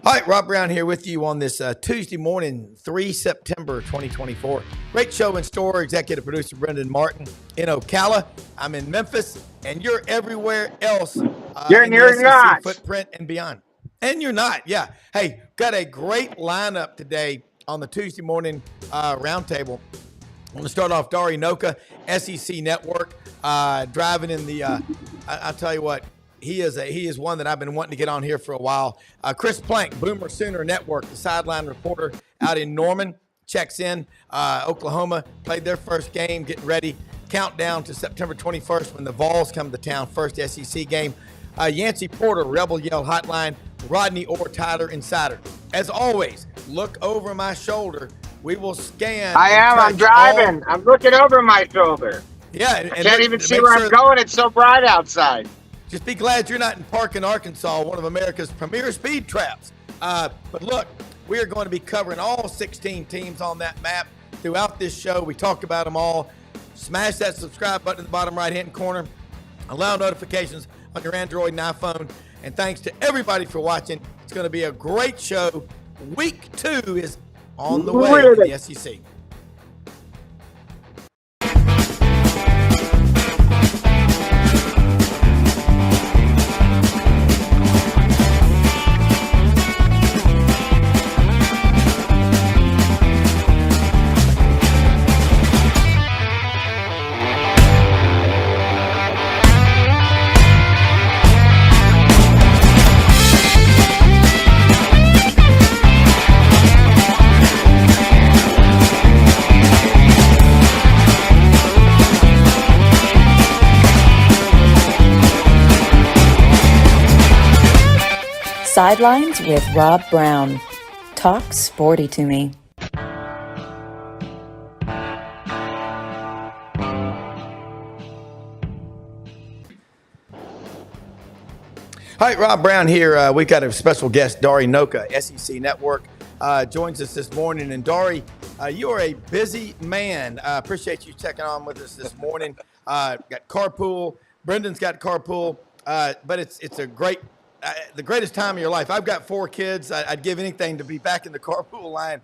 Hi, Rob Brown here with you on this Tuesday morning, 3 September 2024. Great show in store. Executive producer Brendan Martin in Ocala. I'm in Memphis, and you're everywhere else in the SEC not. footprint and beyond. And you're not, yeah. Hey, got a great lineup today on the Tuesday morning roundtable. I'm going to start off Dari, Knowkhah, SEC Network, driving in the. I'll tell you what. He is one that I've been wanting to get on here for a while. Chris Plank, Boomer Sooner Network, the sideline reporter out in Norman, checks in. Oklahoma played their first game, getting ready. Countdown to September 21st when the Vols come to town, first SEC game. Yancey Porter, Rebel Yell Hotline, Rodney Orr, Tyler Insider. As always, look over my shoulder. We will scan. I'm driving. I'm looking over my shoulder. Yeah. I can't even see where I'm going. It's so bright outside. Just be glad you're not in Parkin, Arkansas, one of America's premier speed traps. But look, we are going to be covering all 16 teams on that map throughout this show. We talked about them all. Smash that subscribe button in the bottom right-hand corner. Allow notifications on your Android and iPhone. And thanks to everybody for watching. It's going to be a great show. Week 2 is on the way to the SEC. Sidelines with Rob Brown. Talk sporty to me. Hi, Rob Brown here. We've got a special guest, Dari Knowkhah, SEC Network, joins us this morning. And Dari, you are a busy man. I appreciate you checking on with us this morning. Got carpool. Brendan's got carpool. But it's a great, the greatest time of your life. I've got 4 kids. I'd give anything to be back in the carpool line.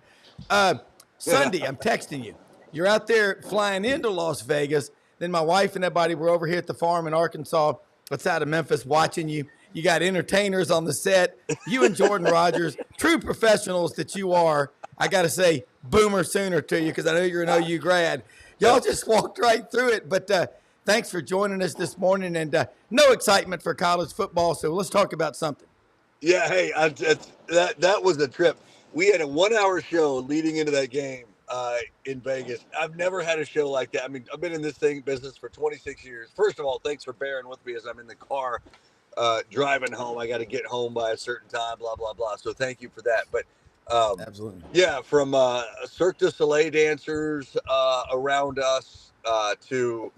Sunday, I'm texting you. You're out there flying into Las Vegas. Then my wife and everybody were over here at the farm in Arkansas, outside of Memphis, watching you. You got entertainers on the set. You and Jordan Rogers, true professionals that you are. I got to say, Boomer Sooner to you because I know you're an OU grad. Y'all just walked right through it. But thanks for joining us this morning. And no excitement for college football, so let's talk about something. Yeah, hey, that was a trip. We had a 1-hour show leading into that game in Vegas. I've never had a show like that. I mean, I've been in this business for 26 years. First of all, thanks for bearing with me as I'm in the car driving home. I got to get home by a certain time, blah, blah, blah. So thank you for that. But absolutely. Yeah, from Cirque du Soleil dancers around us to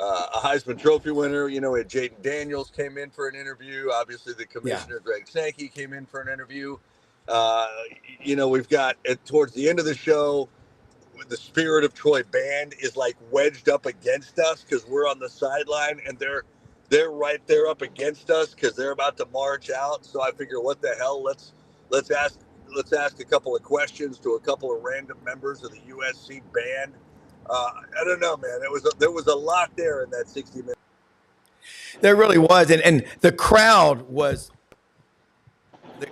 a Heisman Trophy winner. You know, Jaden Daniels came in for an interview. Obviously, the commissioner, Greg Sankey, came in for an interview. You know, we've got towards the end of the show, the Spirit of Troy band is like wedged up against us because we're on the sideline, and they're right there up against us because they're about to march out. So I figure, what the hell? Let's ask a couple of questions to a couple of random members of the USC band. I don't know, man. There was a lot there in that 60 minutes. There really was, and the crowd was. The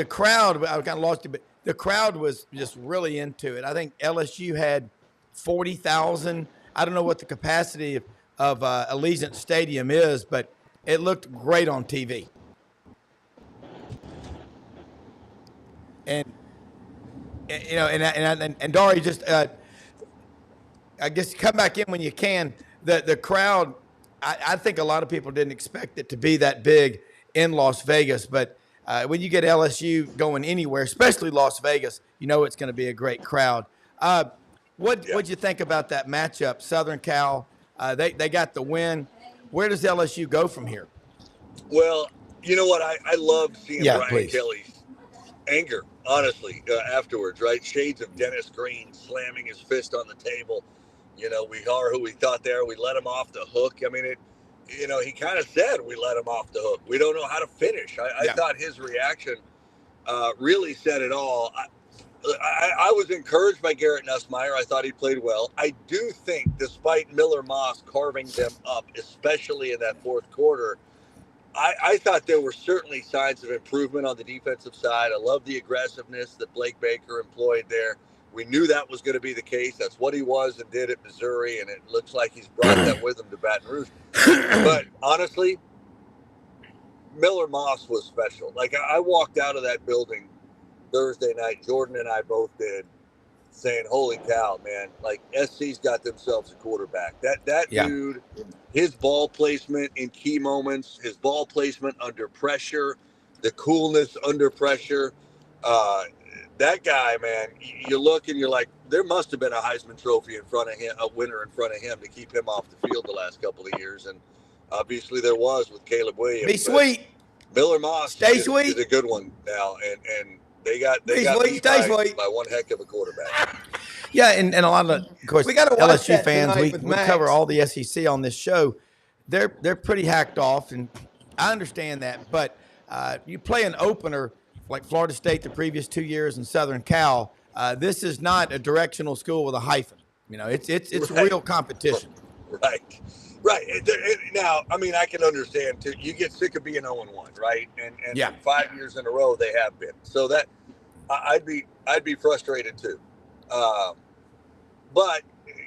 crowd. I kind of lost you, but the crowd was just really into it. I think LSU had 40,000. I don't know what the capacity of Allegiant Stadium is, but it looked great on TV. And you know, and Dari, just I guess come back in when you can. The crowd, I think a lot of people didn't expect it to be that big in Las Vegas, but when you get LSU going anywhere, especially Las Vegas, you know it's going to be a great crowd. What'd you think about that matchup? Southern Cal, they got the win. Where does LSU go from here? Well, you know what? I loved seeing Brian Kelly's anger, honestly, afterwards, right? Shades of Dennis Green slamming his fist on the table. You know, we are who we thought they are. We let him off the hook. I mean, he kind of said we let him off the hook. We don't know how to finish. I thought his reaction really said it all. I was encouraged by Garrett Nussmeier. I thought he played well. I do think, despite Miller Moss carving them up, especially in that fourth quarter, I thought there were certainly signs of improvement on the defensive side. I love the aggressiveness that Blake Baker employed there. We knew that was going to be the case. That's what he was and did at Missouri, and it looks like he's brought that with him to Baton Rouge. But honestly, Miller Moss was special. Like, I walked out of that building Thursday night, Jordan and I both did, saying, holy cow, man, like, SC's got themselves a quarterback. That dude, his ball placement in key moments, his ball placement under pressure, the coolness under pressure, that guy, man, you look and you're like, there must have been a Heisman Trophy in front of him, a winner in front of him to keep him off the field the last couple of years. And obviously there was with Caleb Williams. Be sweet. Miller Moss is a good one now. And they got beat by one heck of a quarterback. Yeah, and a lot of course, we got to LSU fans, we cover all the SEC on this show. They're pretty hacked off, and I understand that. But you play an opener like Florida State the previous 2 years and Southern Cal. This is not a directional school with a hyphen. It's right. Real competition. Right. Now, I mean, I can understand too. You get sick of being 0-1, right? And 5 years in a row they have been. So that I'd be frustrated too. But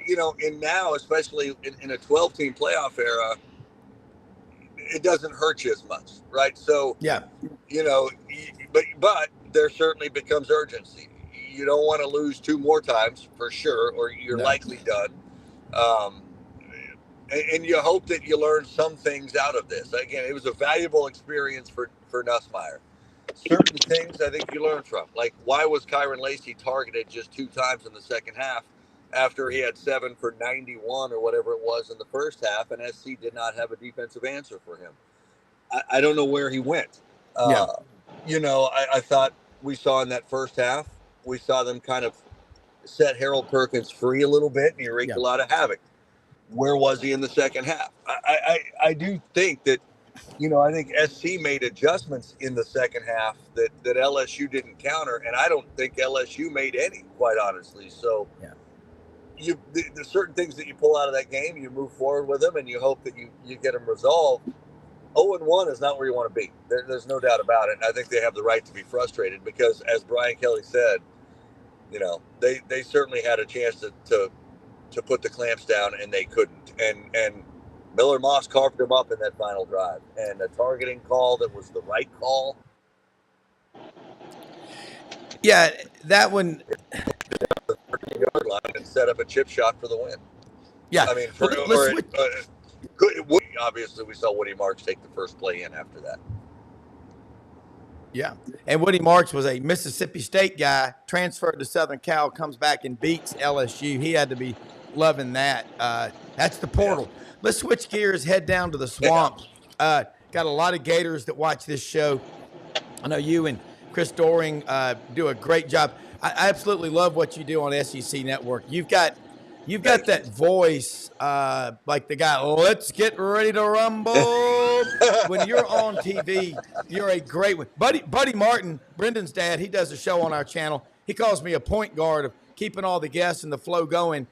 in now, especially in a 12-team playoff era, it doesn't hurt you as much, right? So but there certainly becomes urgency. You don't want to lose two more times for sure, or you're likely done. And you hope that you learn some things out of this. Again, it was a valuable experience for Nussmeier. Certain things I think you learn from, like why was Kyron Lacey targeted just 2 times in the second half after he had 7 for 91 or whatever it was in the first half, and SC did not have a defensive answer for him. I don't know where he went. I thought we saw in that first half, we saw them kind of set Harold Perkins free a little bit, and he wreaked a lot of havoc. Where was he in the second half? I do think that, I think SC made adjustments in the second half that LSU didn't counter, and I don't think LSU made any, quite honestly. So the certain things that you pull out of that game, you move forward with them, and you hope that you get them resolved. 0-1 is not where you want to be. There's no doubt about it, and I think they have the right to be frustrated because, as Brian Kelly said, they certainly had a chance to put the clamps down, and they couldn't. And Miller Moss carved them up in that final drive. And a targeting call that was the right call. Yeah, that one. The 30-yard line and set up a chip shot for the win. Yeah. I mean, obviously we saw Woody Marks take the first play in after that. Yeah. And Woody Marks was a Mississippi State guy, transferred to Southern Cal, comes back and beats LSU. He had to be loving that. That's the portal. Yeah. Let's switch gears, head down to the swamp. Got a lot of Gators that watch this show. I know you and Chris Doring do a great job. I absolutely love what you do on SEC Network. You've got that voice like the guy, let's get ready to rumble. When you're on TV, you're a great one. Buddy Martin, Brendan's dad, he does a show on our channel. He calls me a point guard of keeping all the guests and the flow going.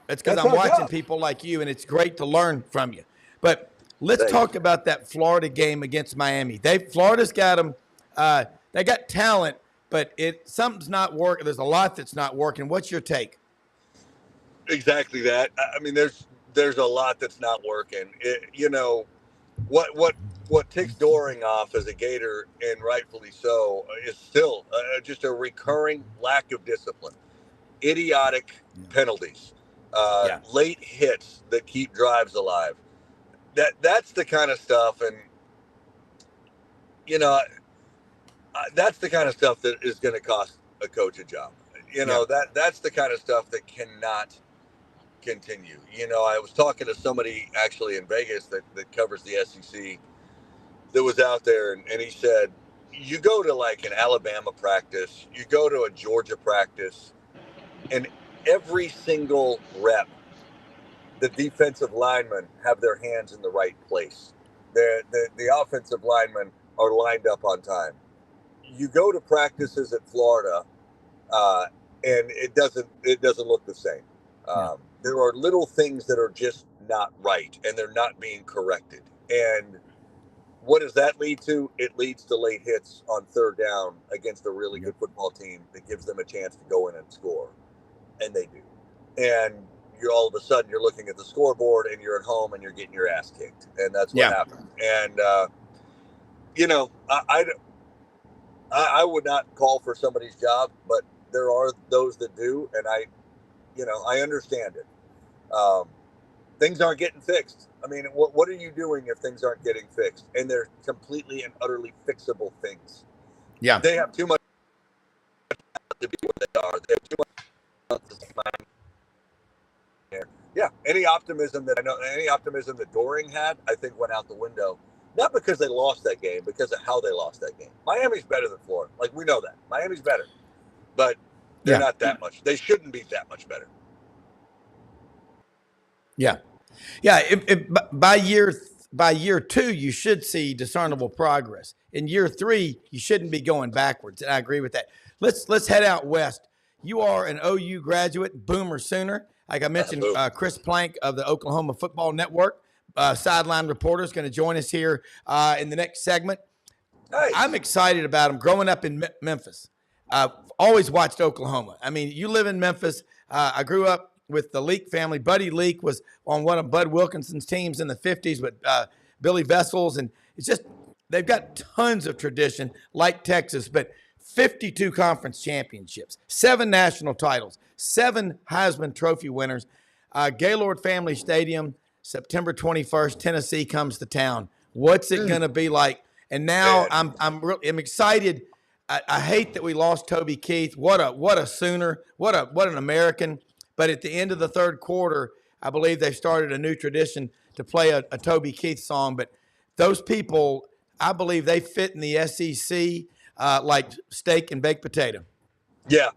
It's because I'm watching people like you, and it's great to learn from you. But let's talk about that Florida game against Miami. Florida's got them. They got talent, but something's not working. There's a lot that's not working. What's your take? Exactly that. I mean, there's a lot that's not working. What ticks Doring off as a Gator, and rightfully so, is still just a recurring lack of discipline, idiotic penalties, late hits that keep drives alive. That's the kind of stuff, and that's the kind of stuff that is going to cost a coach a job. That's the kind of stuff that cannot continue. I was talking to somebody actually in Vegas that covers the SEC that was out there, and he said, you go to like an Alabama practice, you go to a Georgia practice, and every single rep the defensive linemen have their hands in the right place. The offensive linemen are lined up on time. You go to practices at Florida, and it doesn't look the same. There are little things that are just not right, and they're not being corrected. And what does that lead to? It leads to late hits on third down against a really good football team that gives them a chance to go in and score, and they do. And you're all of a sudden you're looking at the scoreboard and you're at home and you're getting your ass kicked, and that's what happened. And I would not call for somebody's job, but there are those that do, and I understand it. Things aren't getting fixed. I mean, what are you doing if things aren't getting fixed? And they're completely and utterly fixable things. Yeah, they have too much to be what they are. They have too much. Yeah, any optimism that Doring had, I think went out the window. Not because they lost that game, because of how they lost that game. Miami's better than Florida. Like, we know that. Miami's better. But they're not that much. They shouldn't be that much better. Yeah. Yeah. By year 2, you should see discernible progress. In year 3, you shouldn't be going backwards. And I agree with that. Let's head out west. You are an OU graduate, Boomer Sooner. Like I mentioned, Chris Plank of the Oklahoma Football Network, sideline reporter, is going to join us here in the next segment. Nice. I'm excited about him. Growing up in Memphis, always watched Oklahoma. I mean, you live in Memphis. I grew up with the Leak family. Buddy Leak was on one of Bud Wilkinson's teams in the 50s with Billy Vessels. And it's just, they've got tons of tradition like Texas, but 52 conference championships, 7 national titles, 7 Heisman Trophy winners. Gaylord Family Stadium, September 21st, Tennessee comes to town. What's it going to be like? And now I'm excited. I hate that we lost Toby Keith. What a Sooner. What an American. But at the end of the third quarter, I believe they started a new tradition to play a Toby Keith song. But those people, I believe they fit in the SEC like steak and baked potato. Yeah.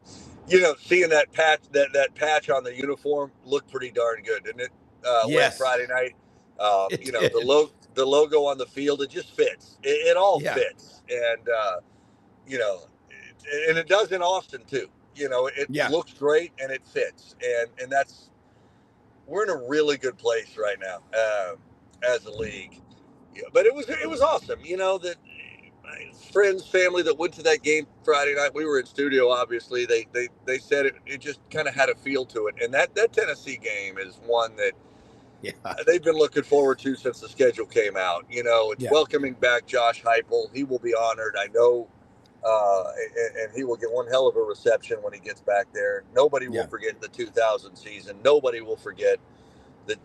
Seeing that patch on the uniform looked pretty darn good, didn't it? Last Friday night. The logo on the field, it just fits. It all fits. And, and it does in Austin too. It looks great and it fits. And we're in a really good place right now as a league. Yeah, but it was awesome. That friends, family that went to that game Friday night, we were in studio, obviously. They said it just kind of had a feel to it. And that Tennessee game is one that they've been looking forward to since the schedule came out. It's welcoming back Josh Heupel. He will be honored, I know, and he will get one hell of a reception when he gets back there. Nobody will forget the 2000 season. Nobody will forget the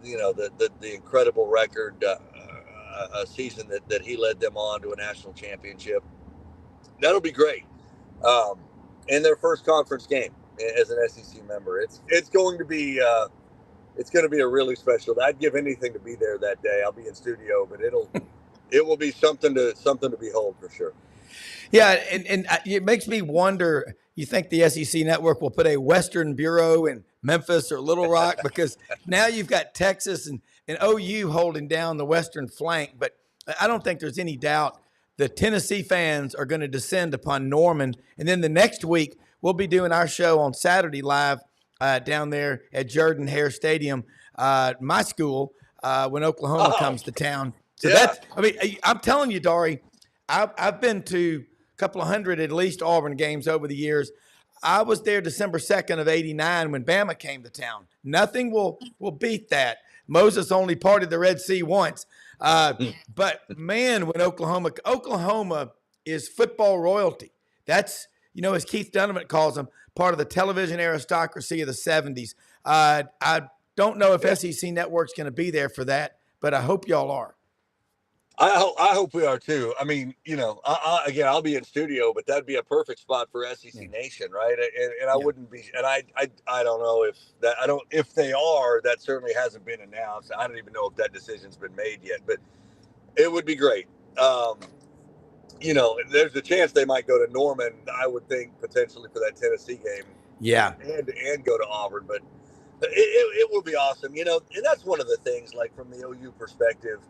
incredible record a season that he led them on to a national championship. That'll be great. And their first conference game as an SEC member. It's going to be a really special day. I'd give anything to be there that day. I'll be in studio, but it will be something to behold for sure. Yeah, and it makes me wonder, you think the SEC Network will put a Western Bureau in Memphis or Little Rock? Because now you've got Texas and OU holding down the western flank. But I don't think there's any doubt the Tennessee fans are going to descend upon Norman. And then the next week, we'll be doing our show on Saturday live down there at Jordan-Hare Stadium, my school, when Oklahoma comes to town. So I'm telling you, Dari, I've been to a couple of hundred at least Auburn games over the years. I was there December 2nd of 89 when Bama came to town. Nothing will beat that. Moses only parted the Red Sea once. But, man, when Oklahoma is football royalty. That's, as Keith Donovan calls them, part of the television aristocracy of the 70s. I don't know if SEC Network's going to be there for that, but I hope y'all are. I hope we are too. I mean, again, I'll be in studio, but that'd be a perfect spot for SEC Nation, right? And I wouldn't be, and I don't know if they are. That certainly hasn't been announced. I don't even know if that decision's been made yet, but it would be great. There's a chance they might go to Norman. I would think potentially for that Tennessee game. Yeah, and go to Auburn, but It will be awesome, and that's one of the things, like from the OU perspective.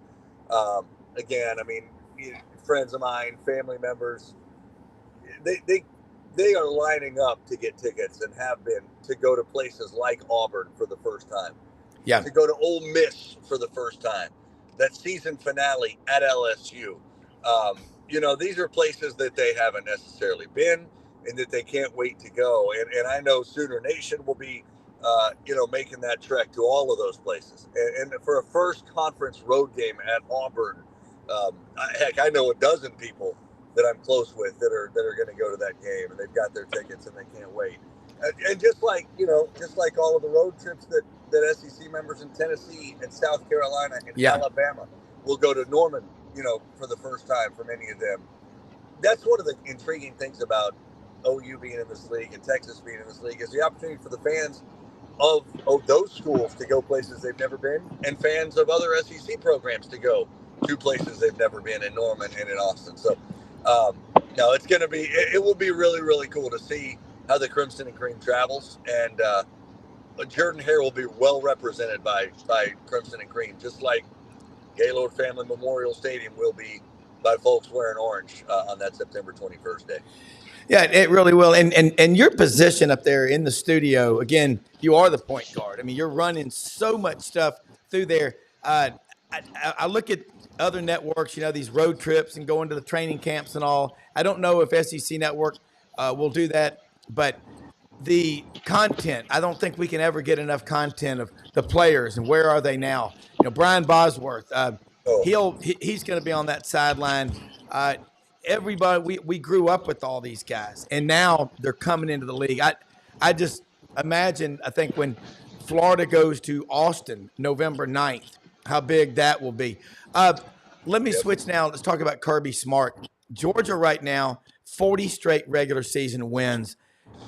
Again, I mean, friends of mine, family members, they are lining up to get tickets and have been to go to places like Auburn for the first time, to go to Ole Miss for the first time, that season finale at LSU. These are places that they haven't necessarily been and that they can't wait to go. And I know Sooner Nation will be, making that trek to all of those places. And for a first conference road game at Auburn, I know a dozen people that I'm close with that are going to go to that game, and they've got their tickets and they can't wait. And just like all of the road trips that SEC members in Tennessee and South Carolina and Alabama will go to Norman, for the first time for many of them. That's one of the intriguing things about OU being in this league and Texas being in this league, is the opportunity for the fans of those schools to go places they've never been, and fans of other SEC programs to go to places they've never been in Norman and in Austin. So, it's going to be, it will be really, really cool to see how the Crimson and Cream travels. And Jordan Hare will be well represented by Crimson and Cream, just like Gaylord Family Memorial Stadium will be by folks wearing orange on that September 21st day. Yeah, it really will. And your position up there in the studio, again, you are the point guard. I mean, you're running so much stuff through there. I look at other networks, these road trips and going to the training camps and all. I don't know if SEC Network will do that, but the content, I don't think we can ever get enough content of the players and where are they now. Brian Bosworth, he's going to be on that sideline. Everybody, we grew up with all these guys, and now they're coming into the league. I just imagine, I think when Florida goes to Austin November 9th, how big that will be. Let me switch now. Let's talk about Kirby Smart. Georgia right now, 40 straight regular season wins.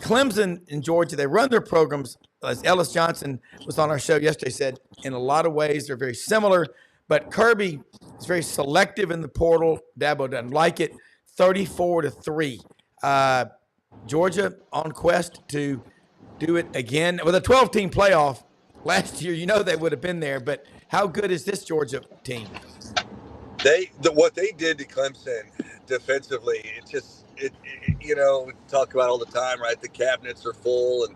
Clemson and Georgia, they run their programs, as Ellis Johnson was on our show yesterday, said in a lot of ways they're very similar, but Kirby is very selective in the portal. Dabo doesn't like it. 34-3. Georgia on quest to do it again with a 12-team playoff. Last year, they would have been there, but how good is this Georgia team? What they did to Clemson defensively, talk about all the time, right? The cabinets are full, and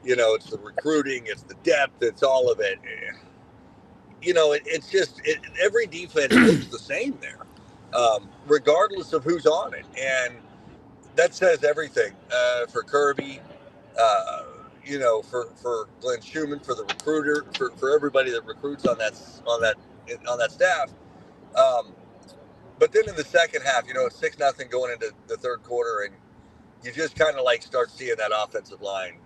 it's the recruiting, it's the depth, it's all of it. It's just every defense looks the same there, regardless of who's on it, and that says everything for Kirby. For Glenn Schumann, for the recruiter, for everybody that recruits on that staff. But then in the second half, it's 6-0 going into the third quarter, and you just kind of start seeing that offensive line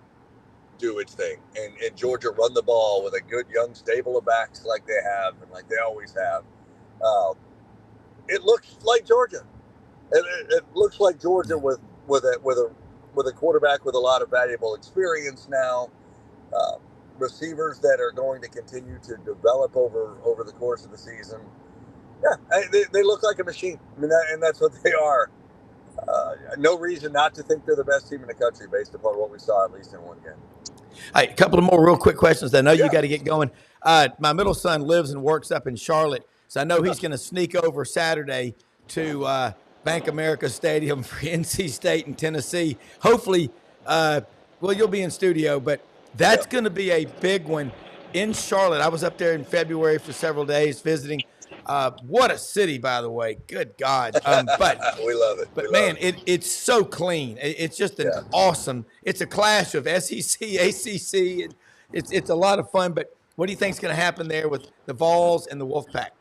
do its thing. And Georgia run the ball with a good young stable of backs like they have and like they always have. It looks like Georgia. It looks like Georgia with a quarterback with a lot of valuable experience now. Receivers that are going to continue to develop over the course of the season. Yeah, they look like a machine. I mean, and that's what they are. No reason not to think they're the best team in the country based upon what we saw, at least in one game. All right, a couple of more real quick questions. I know you got to get going. My middle son lives and works up in Charlotte, so I know he's going to sneak over Saturday to Bank America Stadium for NC State and Tennessee. Hopefully, you'll be in studio, but that's going to be a big one in Charlotte. I was up there in February for several days visiting. What a city, by the way. Good God. But we love it. But man, it's so clean. It's just an awesome. It's a clash of SEC, ACC. It's a lot of fun. But what do you think is going to happen there with the Vols and the Wolfpack?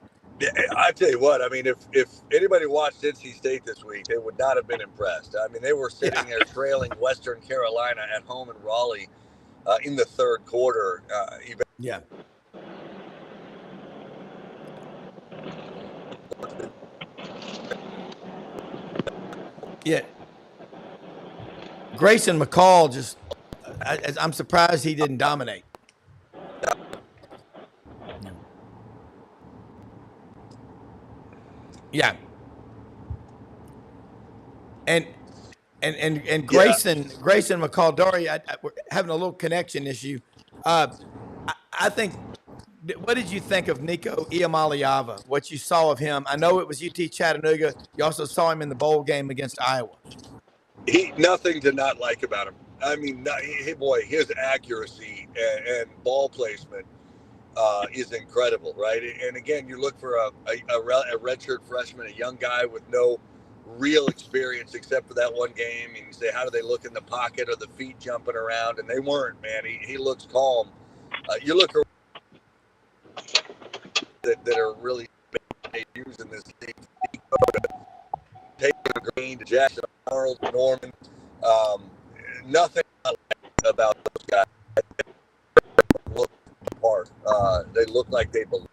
I tell you what. I mean, if anybody watched NC State this week, they would not have been impressed. I mean, they were sitting there trailing Western Carolina at home in Raleigh in the third quarter. Yeah. Yeah. Grayson McCall I'm surprised he didn't dominate. Yeah. And Grayson McCall, Dari, we're having a little connection issue. I think. What did you think of Nico Iamaleava? What you saw of him? I know it was UT Chattanooga. You also saw him in the bowl game against Iowa. Nothing to not like about him. I mean, his accuracy and ball placement is incredible, right? And again, you look for a redshirt freshman, a young guy with no real experience except for that one game, and you say, how do they look in the pocket or the feet jumping around? And they weren't, man. He looks calm. You look around that are really using this league. Taylor Green to Jackson Arnold, Norman. Nothing about those guys look apart. They look like they belong.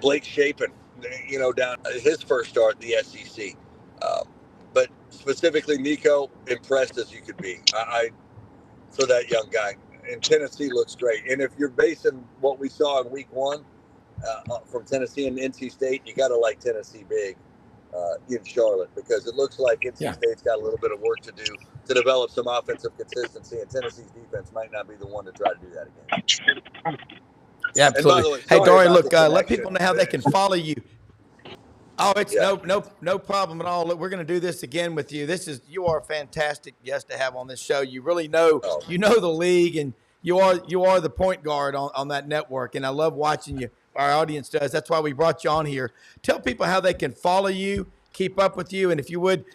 Blake Shapen, down his first start in the SEC. But specifically, Nico, impressed as you could be. For that young guy. And Tennessee looks great. And if you're basing what we saw in week 1 from Tennessee and NC State, you got to like Tennessee big in Charlotte, because it looks like NC State's got a little bit of work to do to develop some offensive consistency, and Tennessee's defense might not be the one to try to do that again. Yeah, absolutely. Way, hey, Dari, look, let people know how they can follow you. Oh, it's no problem at all. Look, we're going to do this again with you. You are a fantastic guest to have on this show. You really know the league, and you are the point guard on that network. And I love watching you. Our audience does. That's why we brought you on here. Tell people how they can follow you, keep up with you, and if you would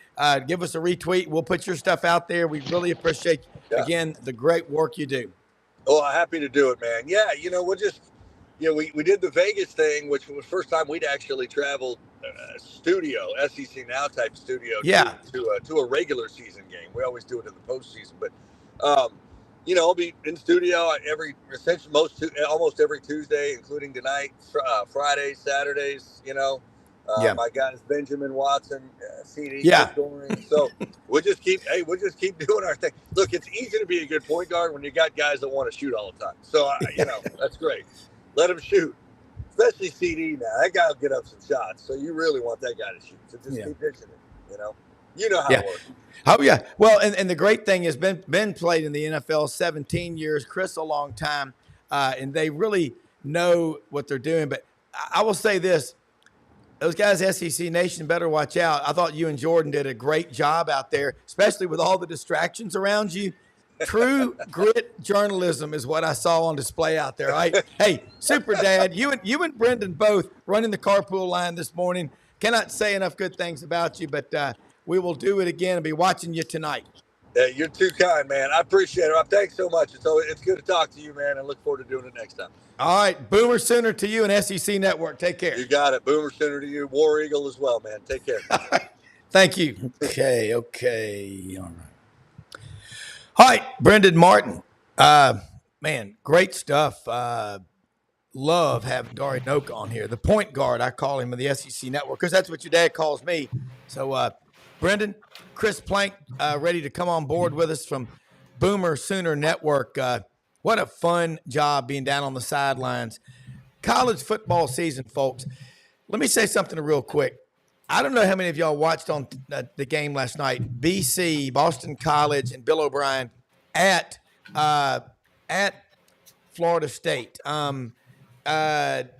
give us a retweet, we'll put your stuff out there. We really appreciate again the great work you do. Oh, happy to do it, man. Yeah, we'll just. We did the Vegas thing, which was the first time we'd actually traveled studio, SEC Now type studio, to a regular season game. We always do it in the postseason, but I'll be in studio almost every Tuesday, including tonight, Fridays, Saturdays. My guys Benjamin Watson, CD, Dorian. So we'll just keep doing our thing. Look, it's easy to be a good point guard when you got guys that want to shoot all the time. So that's great. Let him shoot, especially CD now. That guy will get up some shots, so you really want that guy to shoot. So just keep pitching it, You know how it works. Oh, yeah. Well, and the great thing is Ben played in the NFL 17 years, Chris a long time, and they really know what they're doing. But I will say this. Those guys, SEC Nation, better watch out. I thought you and Jordan did a great job out there, especially with all the distractions around you. True grit journalism is what I saw on display out there. Hey, Super Dad, you and Brendan both running the carpool line this morning. Cannot say enough good things about you, but we will do it again and be watching you tonight. Yeah, you're too kind, man. I appreciate it. Thanks so much. It's good to talk to you, man, and look forward to doing it next time. All right, Boomer Sooner to you and SEC Network. Take care. You got it. Boomer Sooner to you. War Eagle as well, man. Take care. Thank you. Okay. All right. All right, Brendan Martin. Man, great stuff. Love having Dari Knowkhah on here. The point guard, I call him, of the SEC Network, because that's what your dad calls me. So, Brendan, Chris Plank, ready to come on board with us from Boomer Sooner Network. What a fun job being down on the sidelines. College football season, folks. Let me say something real quick. I don't know how many of y'all watched on the game last night. BC, Boston College, and Bill O'Brien at Florida State. 28.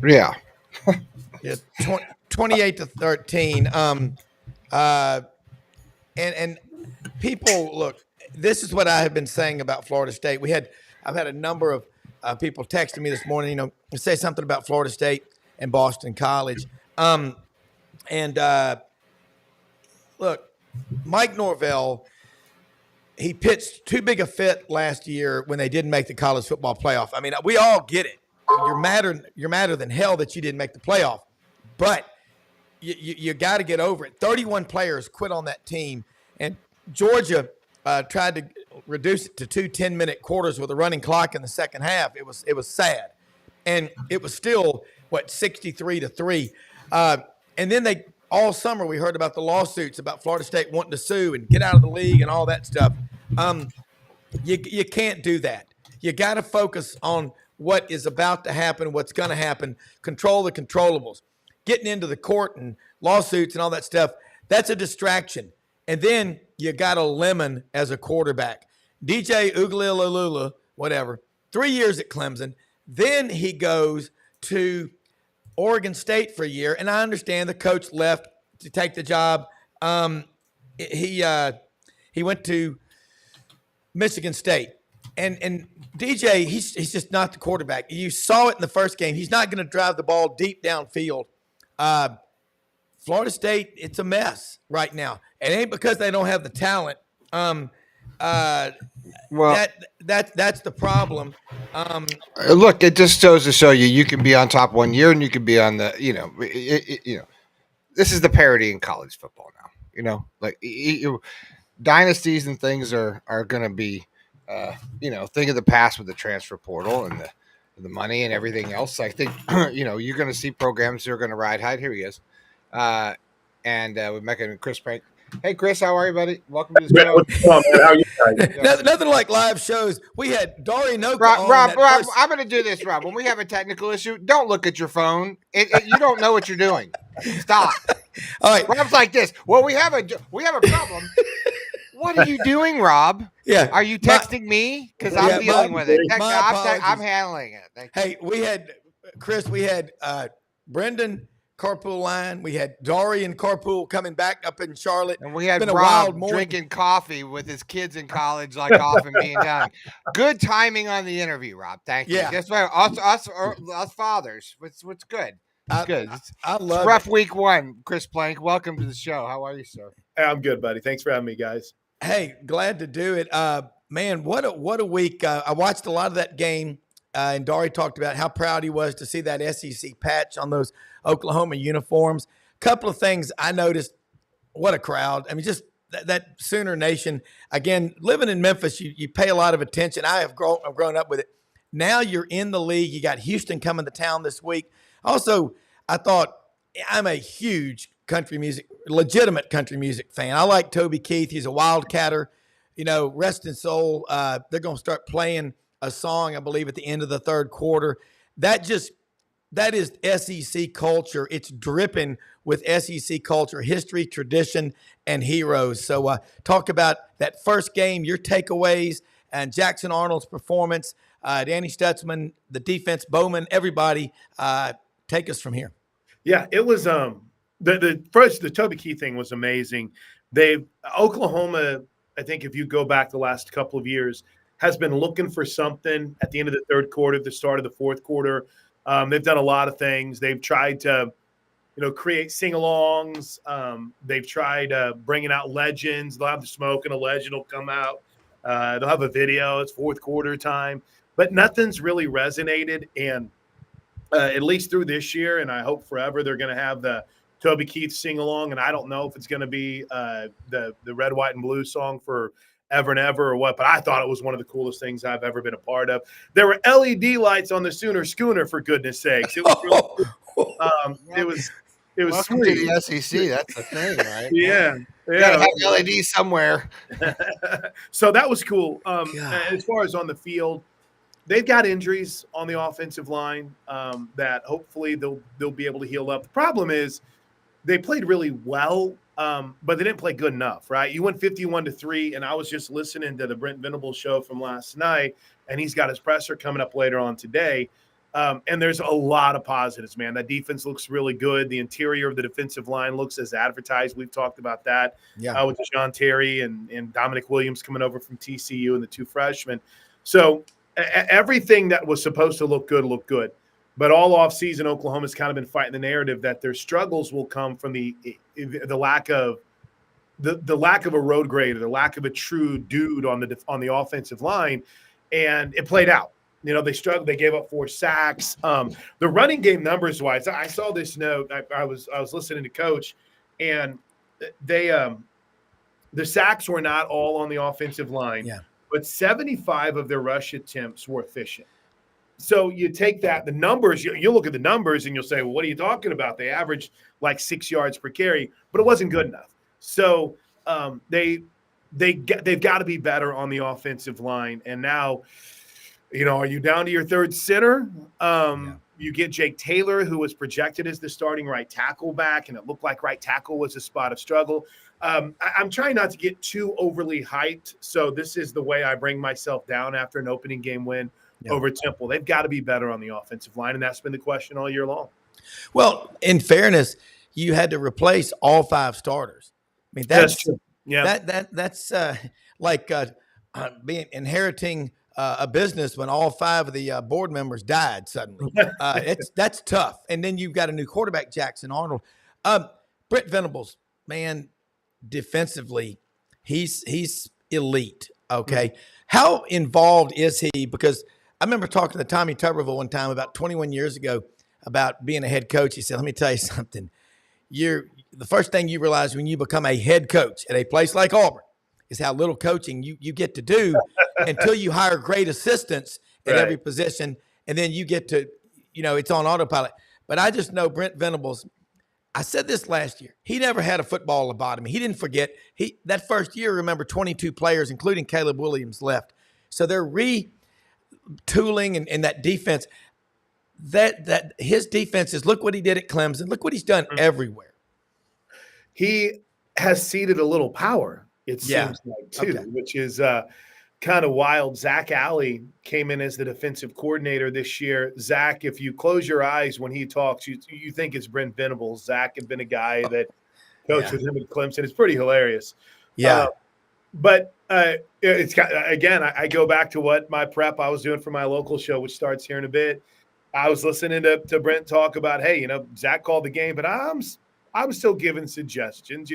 Yeah. 28 to 13. And people, look, this is what I have been saying about Florida State. I've had a number of people texting me this morning, say something about Florida State and Boston College. Look, Mike Norvell, he pitched too big a fit last year when they didn't make the college football playoff. I mean, we all get it. You're madder than hell that you didn't make the playoff. But you got to get over it. 31 players quit on that team, and Georgia tried to reduce it to 2 10-minute quarters with a running clock in the second half. It was sad, and it was still 63-3. And then all summer we heard about the lawsuits about Florida State wanting to sue and get out of the league and all that stuff. You can't do that. You got to focus on what is about to happen, what's going to happen. Control the controllables. Getting into the court and lawsuits and all that stuff, that's a distraction. And then you got a lemon as a quarterback. DJ Ugalilulula, whatever, 3 years at Clemson. Then he goes to Oregon State for a year, and I understand the coach left to take the job. He went to Michigan State, and DJ, he's just not the quarterback. You saw it in the first game. He's not going to drive the ball deep downfield. Florida State, it's a mess right now. It ain't because they don't have the talent. That's the problem. Look, it just goes to show you can be on top one year and you can be on the this is the parity in college football now. Dynasties and things are going to be thing of the past with the transfer portal and the money and everything else. I think you're going to see programs that are going to ride high. Here he is, and we're making Chris Prank. Hey, Chris, how are you, buddy? Welcome to the show. What's going on, man? How are you guys? Nothing like live shows. We had Dari Knowkhah Rob, I'm going to do this, Rob. When we have a technical issue, don't look at your phone. You don't know what you're doing. Stop. All right. Rob's like this. Well, we have a problem. What are you doing, Rob? Yeah. Are you texting me? Because I'm dealing with it. I'm handling it. Hey, we had Chris. We had Brendan carpool line. We had Dari and carpool coming back up in Charlotte, and we had Rob drinking coffee with his kids in college, like often being done. Good timing on the interview, Rob. Thank you. Yeah. That's why us fathers. What's good? It's good. I love rough week one. Chris Plank, welcome to the show. How are you, sir? Hey, I'm good, buddy. Thanks for having me, guys. Hey, glad to do it. Man, what a week. I watched a lot of that game, and Dari talked about how proud he was to see that SEC patch on those Oklahoma uniforms. Couple of things I noticed. What a crowd. I mean, just that Sooner Nation. Again, living in Memphis, you pay a lot of attention. I've grown up with it. Now you're in the league. You got Houston coming to town this week. Also, I thought I'm a huge legitimate country music fan. I like Toby Keith. He's a wildcatter. Rest in soul. They're going to start playing a song, I believe, at the end of the third quarter. That is SEC culture. It's dripping with SEC culture, history, tradition, and heroes. So talk about that first game, your takeaways, and Jackson Arnold's performance, Danny Stutzman, the defense, Bowman, everybody. Take us from here. Yeah, it was the Toby Keith thing was amazing. Oklahoma, I think if you go back the last couple of years, has been looking for something at the end of the third quarter, the start of the fourth quarter. They've done a lot of things. They've tried to, create sing-alongs. They've tried bringing out legends. They'll have the smoke and a legend will come out. They'll have a video. It's fourth quarter time. But nothing's really resonated. And at least through this year, and I hope forever, they're going to have the Toby Keith sing-along. And I don't know if it's going to be the Red, White, and Blue song for Ever and Ever or what, but I thought it was one of the coolest things I've ever been a part of. There were LED lights on the Sooner Schooner, for goodness sakes. It was really cool. It was Welcome sweet. to the SEC. That's the thing, right? Yeah. Gotta have LED somewhere. So that was cool. As far as on the field, they've got injuries on the offensive line that hopefully they'll be able to heal up. The problem is they played really well, but they didn't play good enough, right? You went 51-3, and I was just listening to the Brent Venables show from last night, and he's got his presser coming up later on today. And there's a lot of positives, man. That defense looks really good. The interior of the defensive line looks as advertised. We've talked about that with John Terry and Dominic Williams coming over from TCU and the two freshmen. So everything that was supposed to look good looked good. But all offseason, Oklahoma's kind of been fighting the narrative that their struggles will come from the lack of the lack of a road grader, the lack of a true dude on the offensive line, and it played out. They struggled. They gave up 4 sacks. The running game numbers wise, I saw this note. I was listening to Coach, and the sacks were not all on the offensive line, but 75 of their rush attempts were efficient. So you take that, the numbers, you look at the numbers and you'll say, well, what are you talking about? They averaged like 6 yards per carry, but it wasn't good enough. So they've got to be better on the offensive line. And now, are you down to your third center? You get Jake Taylor, who was projected as the starting right tackle back, and it looked like right tackle was a spot of struggle. I'm trying not to get too overly hyped, so this is the way I bring myself down after an opening game win over Temple. They've got to be better on the offensive line, and that's been the question all year long. Well, in fairness, you had to replace all 5 starters. I mean, that's true. Yeah, that's like being inheriting a business when all 5 of the board members died suddenly. That's tough. And then you've got a new quarterback, Jackson Arnold. Brent Venables, man, defensively, he's elite. Okay, how involved is he? Because I remember talking to Tommy Tuberville one time about 21 years ago about being a head coach. He said, "Let me tell you something. The first thing you realize when you become a head coach at a place like Auburn is how little coaching you get to do until you hire great assistants at every position, and then you get to, it's on autopilot." But I just know Brent Venables. I said this last year. He never had a football lobotomy. He didn't forget. That first year, remember, 22 players, including Caleb Williams, left. So they're retooling and that defense. That his defense is, look what he did at Clemson. Look what he's done everywhere. He has ceded a little power, it seems like, too, which is kind of wild. Zach Alley came in as the defensive coordinator this year. Zach, if you close your eyes when he talks, you think it's Brent Venables. Zach had been a guy that coached with him at Clemson. It's pretty hilarious. Yeah. But it's again, I go back to what my prep I was doing for my local show, which starts here in a bit. I was listening to Brent talk about, hey, Zach called the game, but I'm still giving suggestions.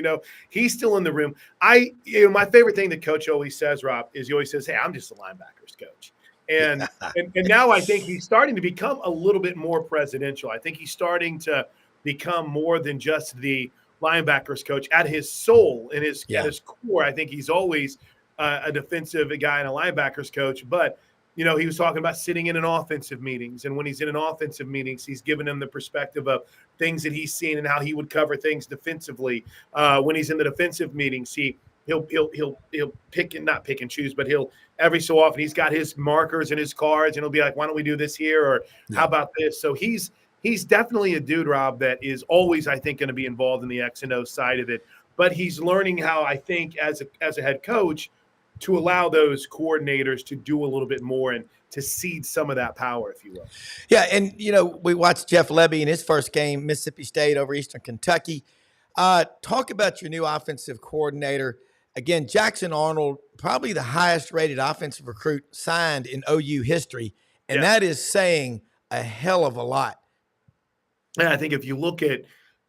He's still in the room. My favorite thing that Coach always says, Rob, is he always says, hey, I'm just a linebackers coach. And now I think he's starting to become a little bit more presidential. I think he's starting to become more than just the linebackers coach. At his soul and at his core, I think he's always a defensive guy and a linebackers coach. But he was talking about sitting in an offensive meetings. And when he's in an offensive meetings, he's giving them the perspective of things that he's seen and how he would cover things defensively. When he's in the defensive meetings, he'll not pick and choose, but he'll every so often he's got his markers and his cards and he'll be like, why don't we do this here? Or how about this? So he's definitely a dude, Rob, that is always, I think, going to be involved in the X and O side of it. But he's learning how, I think, as a head coach, to allow those coordinators to do a little bit more and to cede some of that power, if you will. Yeah, and, we watched Jeff Lebby in his first game, Mississippi State over Eastern Kentucky. Talk about your new offensive coordinator. Again, Jackson Arnold, probably the highest-rated offensive recruit signed in OU history, and that is saying a hell of a lot. And I think if you look at,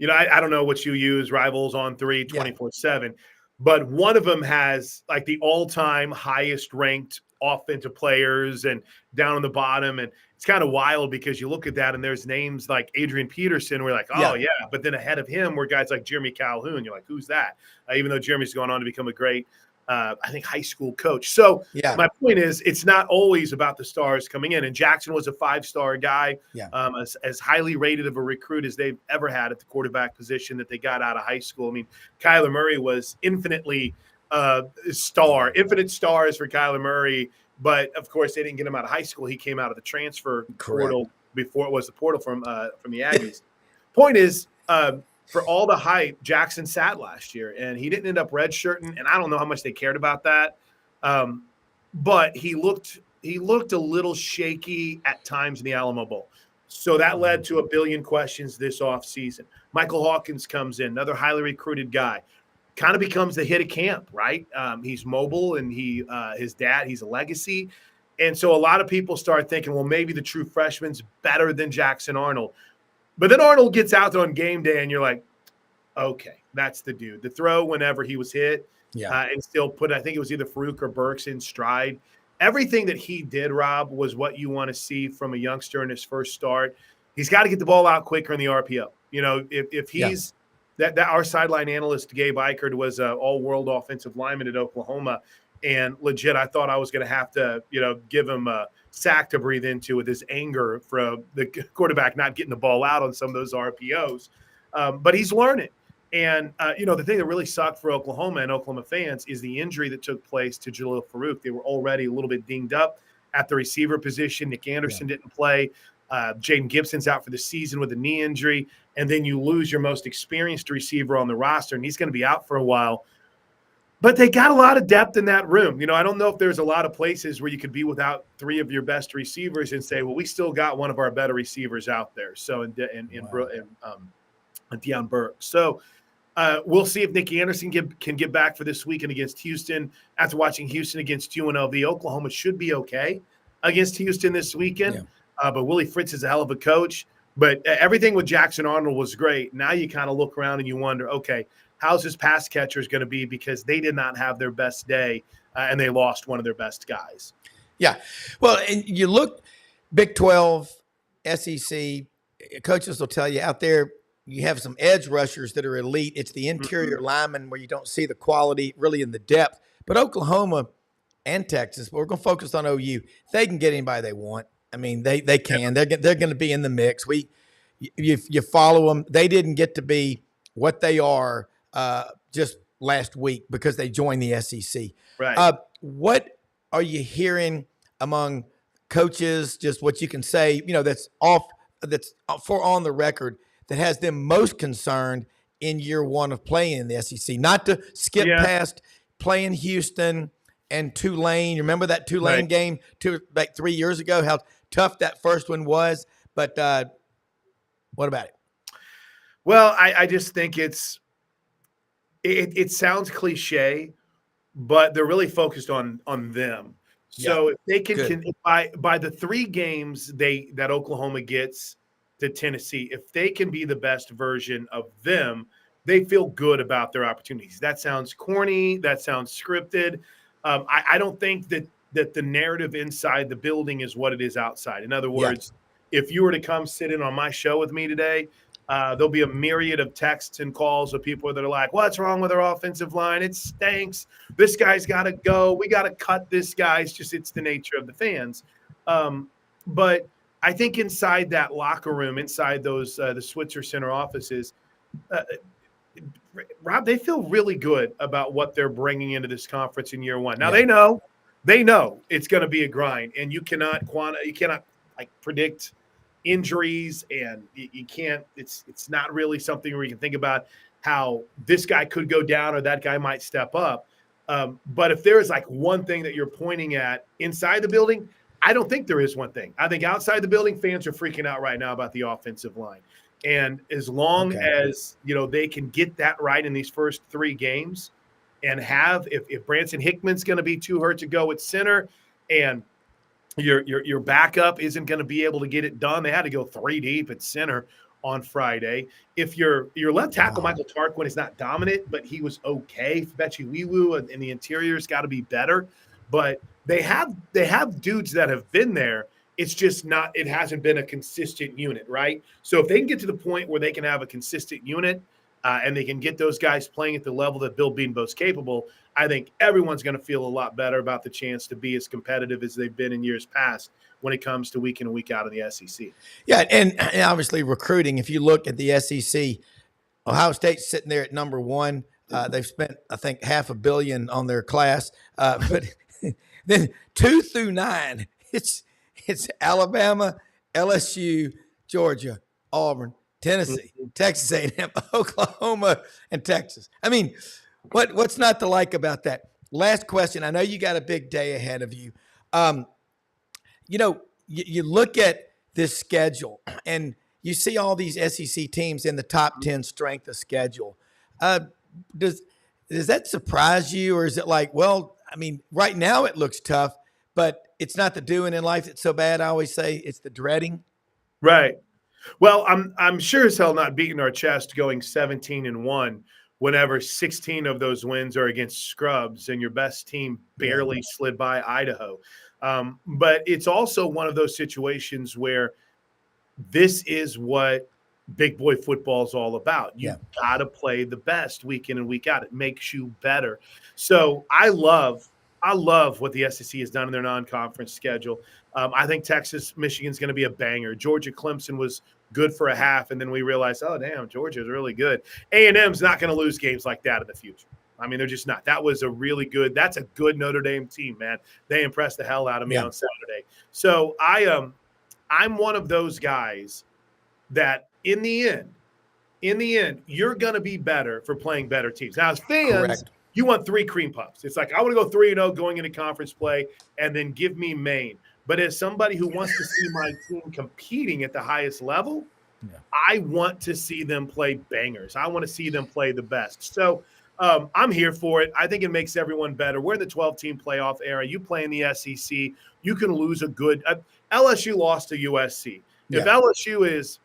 I don't know what you use, Rivals on 3, 24/7, but one of them has like the all-time highest ranked offensive players and down on the bottom. And it's kind of wild because you look at that and there's names like Adrian Peterson. We're like, oh, yeah. But then ahead of him were guys like Jeremy Calhoun. You're like, who's that? Even though Jeremy's gone on to become a great, I think, high school coach. So my point is it's not always about the stars coming in. And Jackson was a 5-star guy, as highly rated of a recruit as they've ever had at the quarterback position that they got out of high school. I mean, Kyler Murray was infinite stars for Kyler Murray. But, of course, they didn't get him out of high school. He came out of the transfer portal before it was the portal from the Aggies. Point is, for all the hype, Jackson sat last year, and he didn't end up redshirting, and I don't know how much they cared about that. But he looked a little shaky at times in the Alamo Bowl. So that led to a billion questions this offseason. Michael Hawkins comes in, another highly recruited guy. Kind of becomes the hit of camp, right? He's mobile, and his dad, he's a legacy. And so a lot of people start thinking, well, maybe the true freshman's better than Jackson Arnold. But then Arnold gets out there on game day, and you're like, okay, that's the dude. The throw whenever he was hit and still put, I think it was either Farouk or Burks in stride. Everything that he did, Rob, was what you want to see from a youngster in his first start. He's got to get the ball out quicker in the RPO. If he's that our sideline analyst, Gabe Eichert, was an all-world offensive lineman at Oklahoma. And legit, I thought I was going to have to, give him a sack to breathe into with his anger from the quarterback not getting the ball out on some of those RPOs. But he's learning. And, the thing that really sucked for Oklahoma and Oklahoma fans is the injury that took place to Jalil Farouk. They were already a little bit dinged up at the receiver position. Nick Anderson didn't play. Jaden Gibson's out for the season with a knee injury, and then you lose your most experienced receiver on the roster, and he's going to be out for a while. But they got a lot of depth in that room. I don't know if there's a lot of places where you could be without three of your best receivers and say, well, we still got one of our better receivers out there. So in Deion Burke. So we'll see if Nick Anderson can get back for this weekend against Houston. After watching Houston against UNLV, Oklahoma should be okay against Houston this weekend. Yeah. But Willie Fritz is a hell of a coach. But everything with Jackson Arnold was great. Now you kind of look around and you wonder, okay, how's his pass catchers going to be, because they did not have their best day and they lost one of their best guys. Yeah. Well, and you look Big 12, SEC, coaches will tell you out there, you have some edge rushers that are elite. It's the interior linemen where you don't see the quality really in the depth. But Oklahoma and Texas, but we're going to focus on OU. They can get anybody they want. I mean, they can. They're going to be in the mix. You follow them. They didn't get to be what they are just last week because they joined the SEC. Right. What are you hearing among coaches, just what you can say, that's for on the record, that has them most concerned in year one of playing in the SEC? Not to skip past playing Houston and Tulane. You remember that Tulane game like 3 years ago, how tough that first one was? But what about it? Well, I just think it sounds cliche, but they're really focused on them. So if they can by the 3 games that Oklahoma gets to Tennessee, if they can be the best version of them, they feel good about their opportunities. That sounds corny. That sounds scripted. I don't think that the narrative inside the building is what it is outside. In other words, if you were to come sit in on my show with me today, there'll be a myriad of texts and calls of people that are like, what's wrong with our offensive line? It stinks. This guy's got to go. We got to cut this guy. It's the nature of the fans. But I think inside that locker room, inside those the Switzer Center offices, Rob, they feel really good about what they're bringing into this conference in year one. Now they know it's going to be a grind, and you cannot predict injuries, and you can't. It's not really something where you can think about how this guy could go down or that guy might step up. But if there is like one thing that you're pointing at inside the building, I don't think there is one thing. I think outside the building, fans are freaking out right now about the offensive line. And as long as, they can get that right in these first 3 games and if Branson Hickman's going to be too hurt to go at center and your backup isn't going to be able to get it done. They had to go 3 deep at center on Friday. If your left tackle, Michael Tarquin, is not dominant, but he was okay. Febechi Wiwu and the interior's got to be better. But they have dudes that have been there. It's just it hasn't been a consistent unit, right? So if they can get to the point where they can have a consistent unit and they can get those guys playing at the level that Bill Bedenbaugh's capable, I think everyone's going to feel a lot better about the chance to be as competitive as they've been in years past when it comes to week in and week out in the SEC. Yeah, and obviously recruiting, if you look at the SEC, Ohio State's sitting there at number 1. They've spent, I think, $500 million on their class. But then 2 through 9, it's Alabama, LSU, Georgia, Auburn, Tennessee, Texas A&M, Oklahoma, and Texas. I mean, what's not to like about that? Last question. I know you got a big day ahead of you. You look at this schedule and you see all these SEC teams in the top 10 strength of schedule. Does that surprise you, or is it like, well, I mean, right now it looks tough, but it's not the doing in life that's so bad. I always say it's the dreading. Right. Well, I'm sure as hell not beating our chest going 17-1 whenever 16 of those wins are against scrubs and your best team barely slid by Idaho. But it's also one of those situations where this is what big boy football is all about. You got to play the best week in and week out. It makes you better. So I love what the SEC has done in their non-conference schedule. I think Michigan's going to be a banger. Georgia, Clemson was good for a half, and then we realized, oh, damn, Georgia's really good. A&M's not going to lose games like that in the future. I mean, they're just not. That's a good Notre Dame team, man. They impressed the hell out of me on Saturday. So I'm one of those guys that in the end, you're going to be better for playing better teams. Now, as fans, Correct. you want 3 cream puffs. It's like, I want to go 3-0 going into conference play and then give me Maine. But as somebody who wants to see my team competing at the highest level, I want to see them play bangers. I want to see them play the best. So I'm here for it. I think it makes everyone better. We're in the 12-team playoff era. You play in the SEC. You can lose a good LSU lost to USC. If LSU is,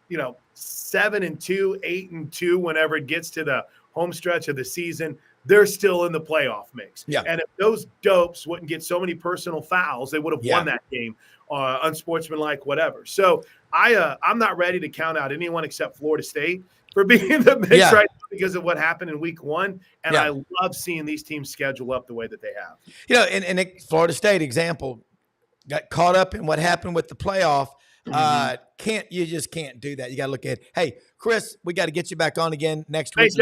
7-2, 8-2, whenever it gets to the home stretch of the season, they're still in the playoff mix. Yeah. And if those dopes wouldn't get so many personal fouls, they would have won that game, unsportsmanlike, whatever. So I'm not ready to count out anyone except Florida State for being in the mix right now because of what happened in week 1. And I love seeing these teams schedule up the way that they have. And Florida State example got caught up in what happened with the playoff. You just can't do that. You got to look ahead. Hey, Chris, we got to get you back on again next week.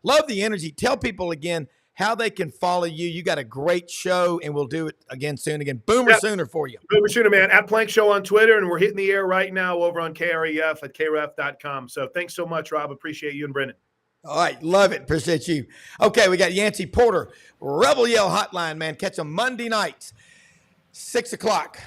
Love the energy. Tell people again how they can follow you. You got a great show, and we'll do it again soon. Again, Boomer Sooner for you. Boomer Sooner, man. At Plank Show on Twitter, and we're hitting the air right now over on KREF at kref.com. So thanks so much, Rob. Appreciate you and Brendan. All right. Love it. Appreciate you. Okay, we got Yancey Porter, Rebel Yell Hotline, man. Catch them Monday nights, 6 o'clock.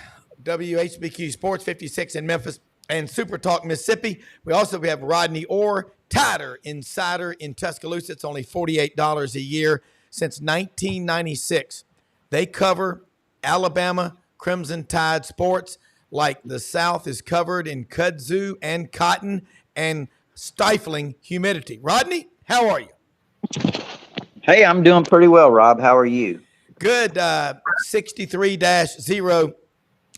WHBQ Sports 56 in Memphis and Super Talk Mississippi. We also have Rodney Orr, Tider Insider in Tuscaloosa. It's only $48 a year since 1996. They cover Alabama Crimson Tide sports like the South is covered in kudzu and cotton and stifling humidity. Rodney, how are you? Hey, I'm doing pretty well, Rob. How are you? Good. 63-0.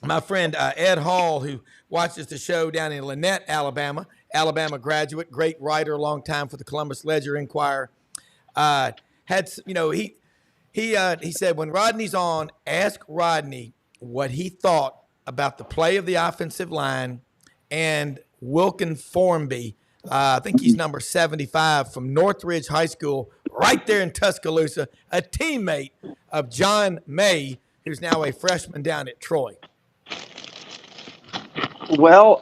My friend Ed Hall, who watches the show down in Lynette, Alabama graduate, great writer, long time for the Columbus Ledger-Inquirer, he said when Rodney's on, ask Rodney what he thought about the play of the offensive line and Wilkin Formby. I think he's number 75 from Northridge High School, right there in Tuscaloosa, a teammate of John May, who's now a freshman down at Troy. Well,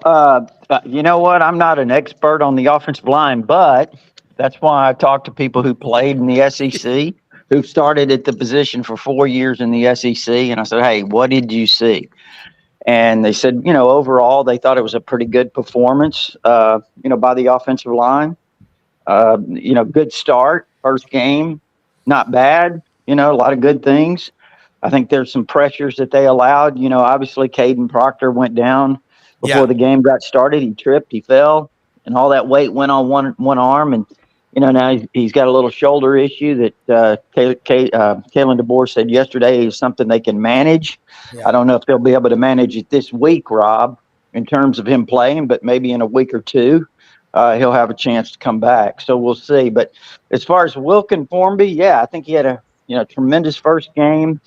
you know what? I'm not an expert on the offensive line, but that's why I talk to people who played in the SEC, who started at the position for 4 years in the SEC. And I said, hey, what did you see? And they said, overall, they thought it was a pretty good performance, by the offensive line. Good start, first game, not bad, a lot of good things. I think there's some pressures that they allowed. Obviously, Caden Proctor went down before the game got started. He tripped, he fell, and all that weight went on one arm. And, now he's got a little shoulder issue that Kalen DeBoer said yesterday is something they can manage. Yeah. I don't know if they'll be able to manage it this week, Rob, in terms of him playing, but maybe in a week or two, he'll have a chance to come back. So we'll see. But as far as Wilkin Formby, I think he had a tremendous first game.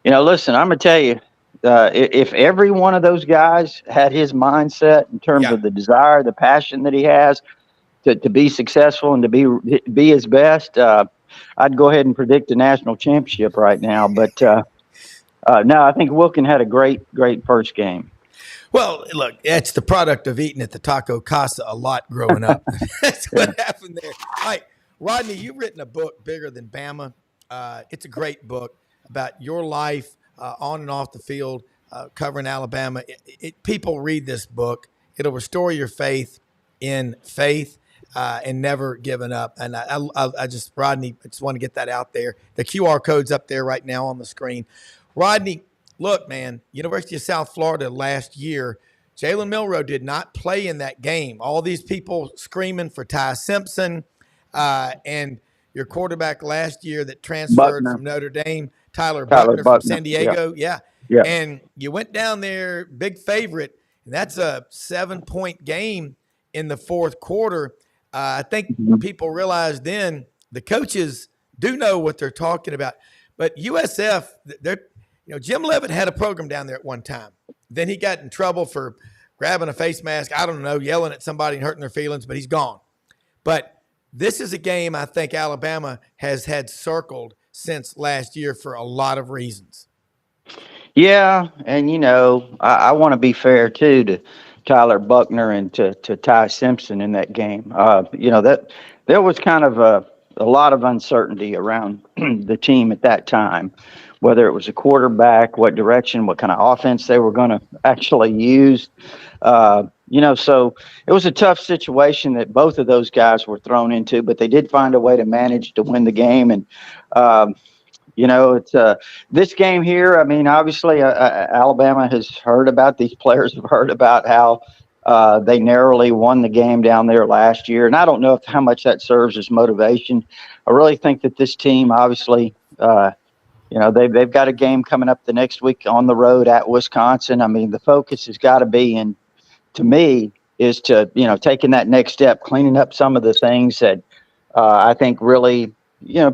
Listen, I'm going to tell you, if every one of those guys had his mindset in terms of the desire, the passion that he has to be successful and to be his best, I'd go ahead and predict a national championship right now. But no, I think Wilkin had a great first game. Well, look, it's the product of eating at the Taco Casa a lot growing up. That's what happened there. All right, Rodney, you've written a book, Bigger Than Bama. It's a great book about your life on and off the field, covering Alabama. People read this book. It'll restore your faith in faith and never giving up. And Rodney, I just want to get that out there. The QR code's up there right now on the screen. Rodney, look, man, University of South Florida last year, Jalen Milroe did not play in that game. All these people screaming for Ty Simpson and your quarterback last year that transferred from Notre Dame, Tyler Buckner from San Diego. Yeah. And you went down there, big favorite, and that's a 7-point game in the fourth quarter. I think people realize then the coaches do know what they're talking about. But USF, Jim Leavitt had a program down there at one time. Then he got in trouble for grabbing a face mask, I don't know, yelling at somebody and hurting their feelings, but he's gone. But this is a game I think Alabama has had circled since last year for a lot of reasons. Yeah, and I want to be fair too Tyler Buckner and to Ty Simpson in that game. That there was kind of a lot of uncertainty around the team at that time, whether it was a quarterback, what direction, what kind of offense they were going to actually use. So it was a tough situation that both of those guys were thrown into, but they did find a way to manage to win the game. And, it's this game here. I mean, obviously, Alabama has heard about, these players have heard about how they narrowly won the game down there last year. And I don't know how much that serves as motivation. I really think that this team, obviously, they've got a game coming up the next week on the road at Wisconsin. I mean, the focus has got to be, and to me, is to, taking that next step, cleaning up some of the things that I think really,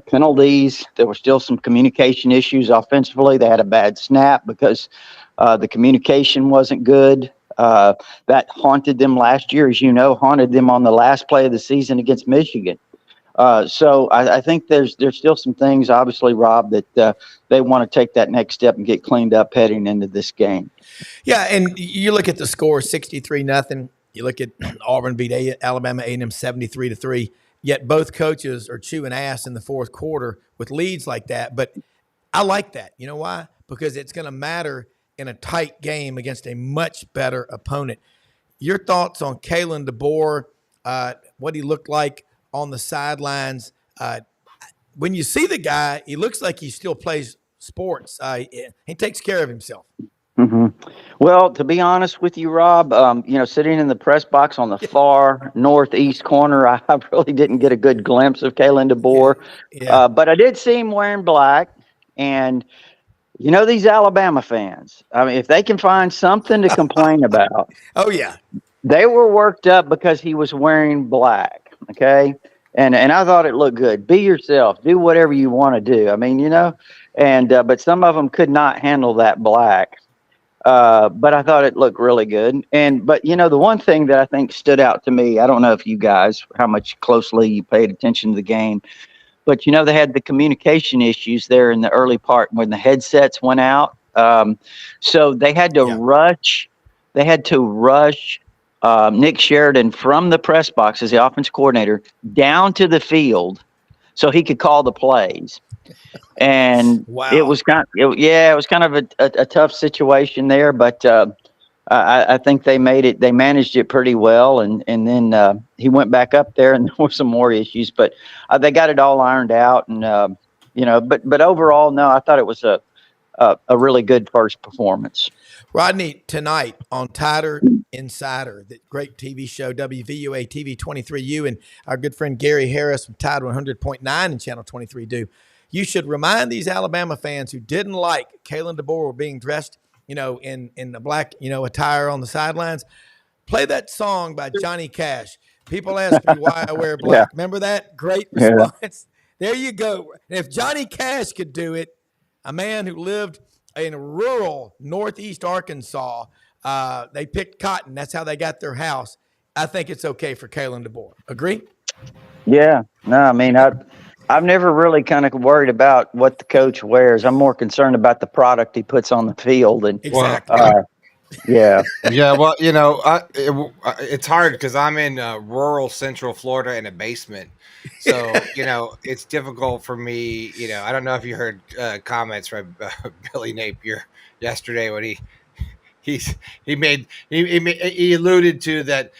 penalties. There were still some communication issues offensively. They had a bad snap because the communication wasn't good. That haunted them last year, as you know, haunted them on the last play of the season against Michigan. So I think there's still some things, obviously, Rob, that they want to take that next step and get cleaned up heading into this game. Yeah, and you look at the score, 63-0. You look at Auburn beat Alabama A&M 73-3. Yet both coaches are chewing ass in the fourth quarter with leads like that. But I like that. You know why? Because it's going to matter in a tight game against a much better opponent. Your thoughts on Kalen DeBoer, what he looked like on the sidelines? When you see the guy, he looks like he still plays sports. He takes care of himself. Mm-hmm. Well, to be honest with you, Rob, sitting in the press box on the far northeast corner, I really didn't get a good glimpse of Kalen DeBoer. Yeah. But I did see him wearing black. And, these Alabama fans, I mean, if they can find something to complain about. Oh, yeah. They were worked up because he was wearing black, okay? And I thought it looked good. Be yourself. Do whatever you want to do. I mean, but some of them could not handle that black. But I thought it looked really good. But the one thing that I think stood out to me, I don't know if you guys, how much closely you paid attention to the game, but they had the communication issues there in the early part when the headsets went out. So they had to rush. They had to rush Nick Sheridan from the press box as the offense coordinator down to the field so he could call the plays. And wow. It was kind of a tough situation there, but I think they managed it pretty well. And then he went back up there and there were some more issues, but they got it all ironed out. And, but overall, no, I thought it was a really good first performance. Rodney, tonight on Tighter Insider, the great TV show, WVUA TV 23U, and our good friend Gary Harris from Tide 100.9 and Channel 23 do. You should remind these Alabama fans who didn't like Kalen DeBoer being dressed, in the black, attire on the sidelines. Play that song by Johnny Cash. People ask me why I wear black. Yeah. Remember that? Great response. Yeah. There you go. And if Johnny Cash could do it, a man who lived in rural northeast Arkansas, they picked cotton. That's how they got their house. I think it's okay for Kalen DeBoer. Agree? Yeah. No, I mean, I've never really kind of worried about what the coach wears. I'm more concerned about the product he puts on the field. And exactly. Yeah. Yeah. Well, it's hard because I'm in rural Central Florida in a basement. So, it's difficult for me. I don't know if you heard comments from Billy Napier yesterday when he alluded to that,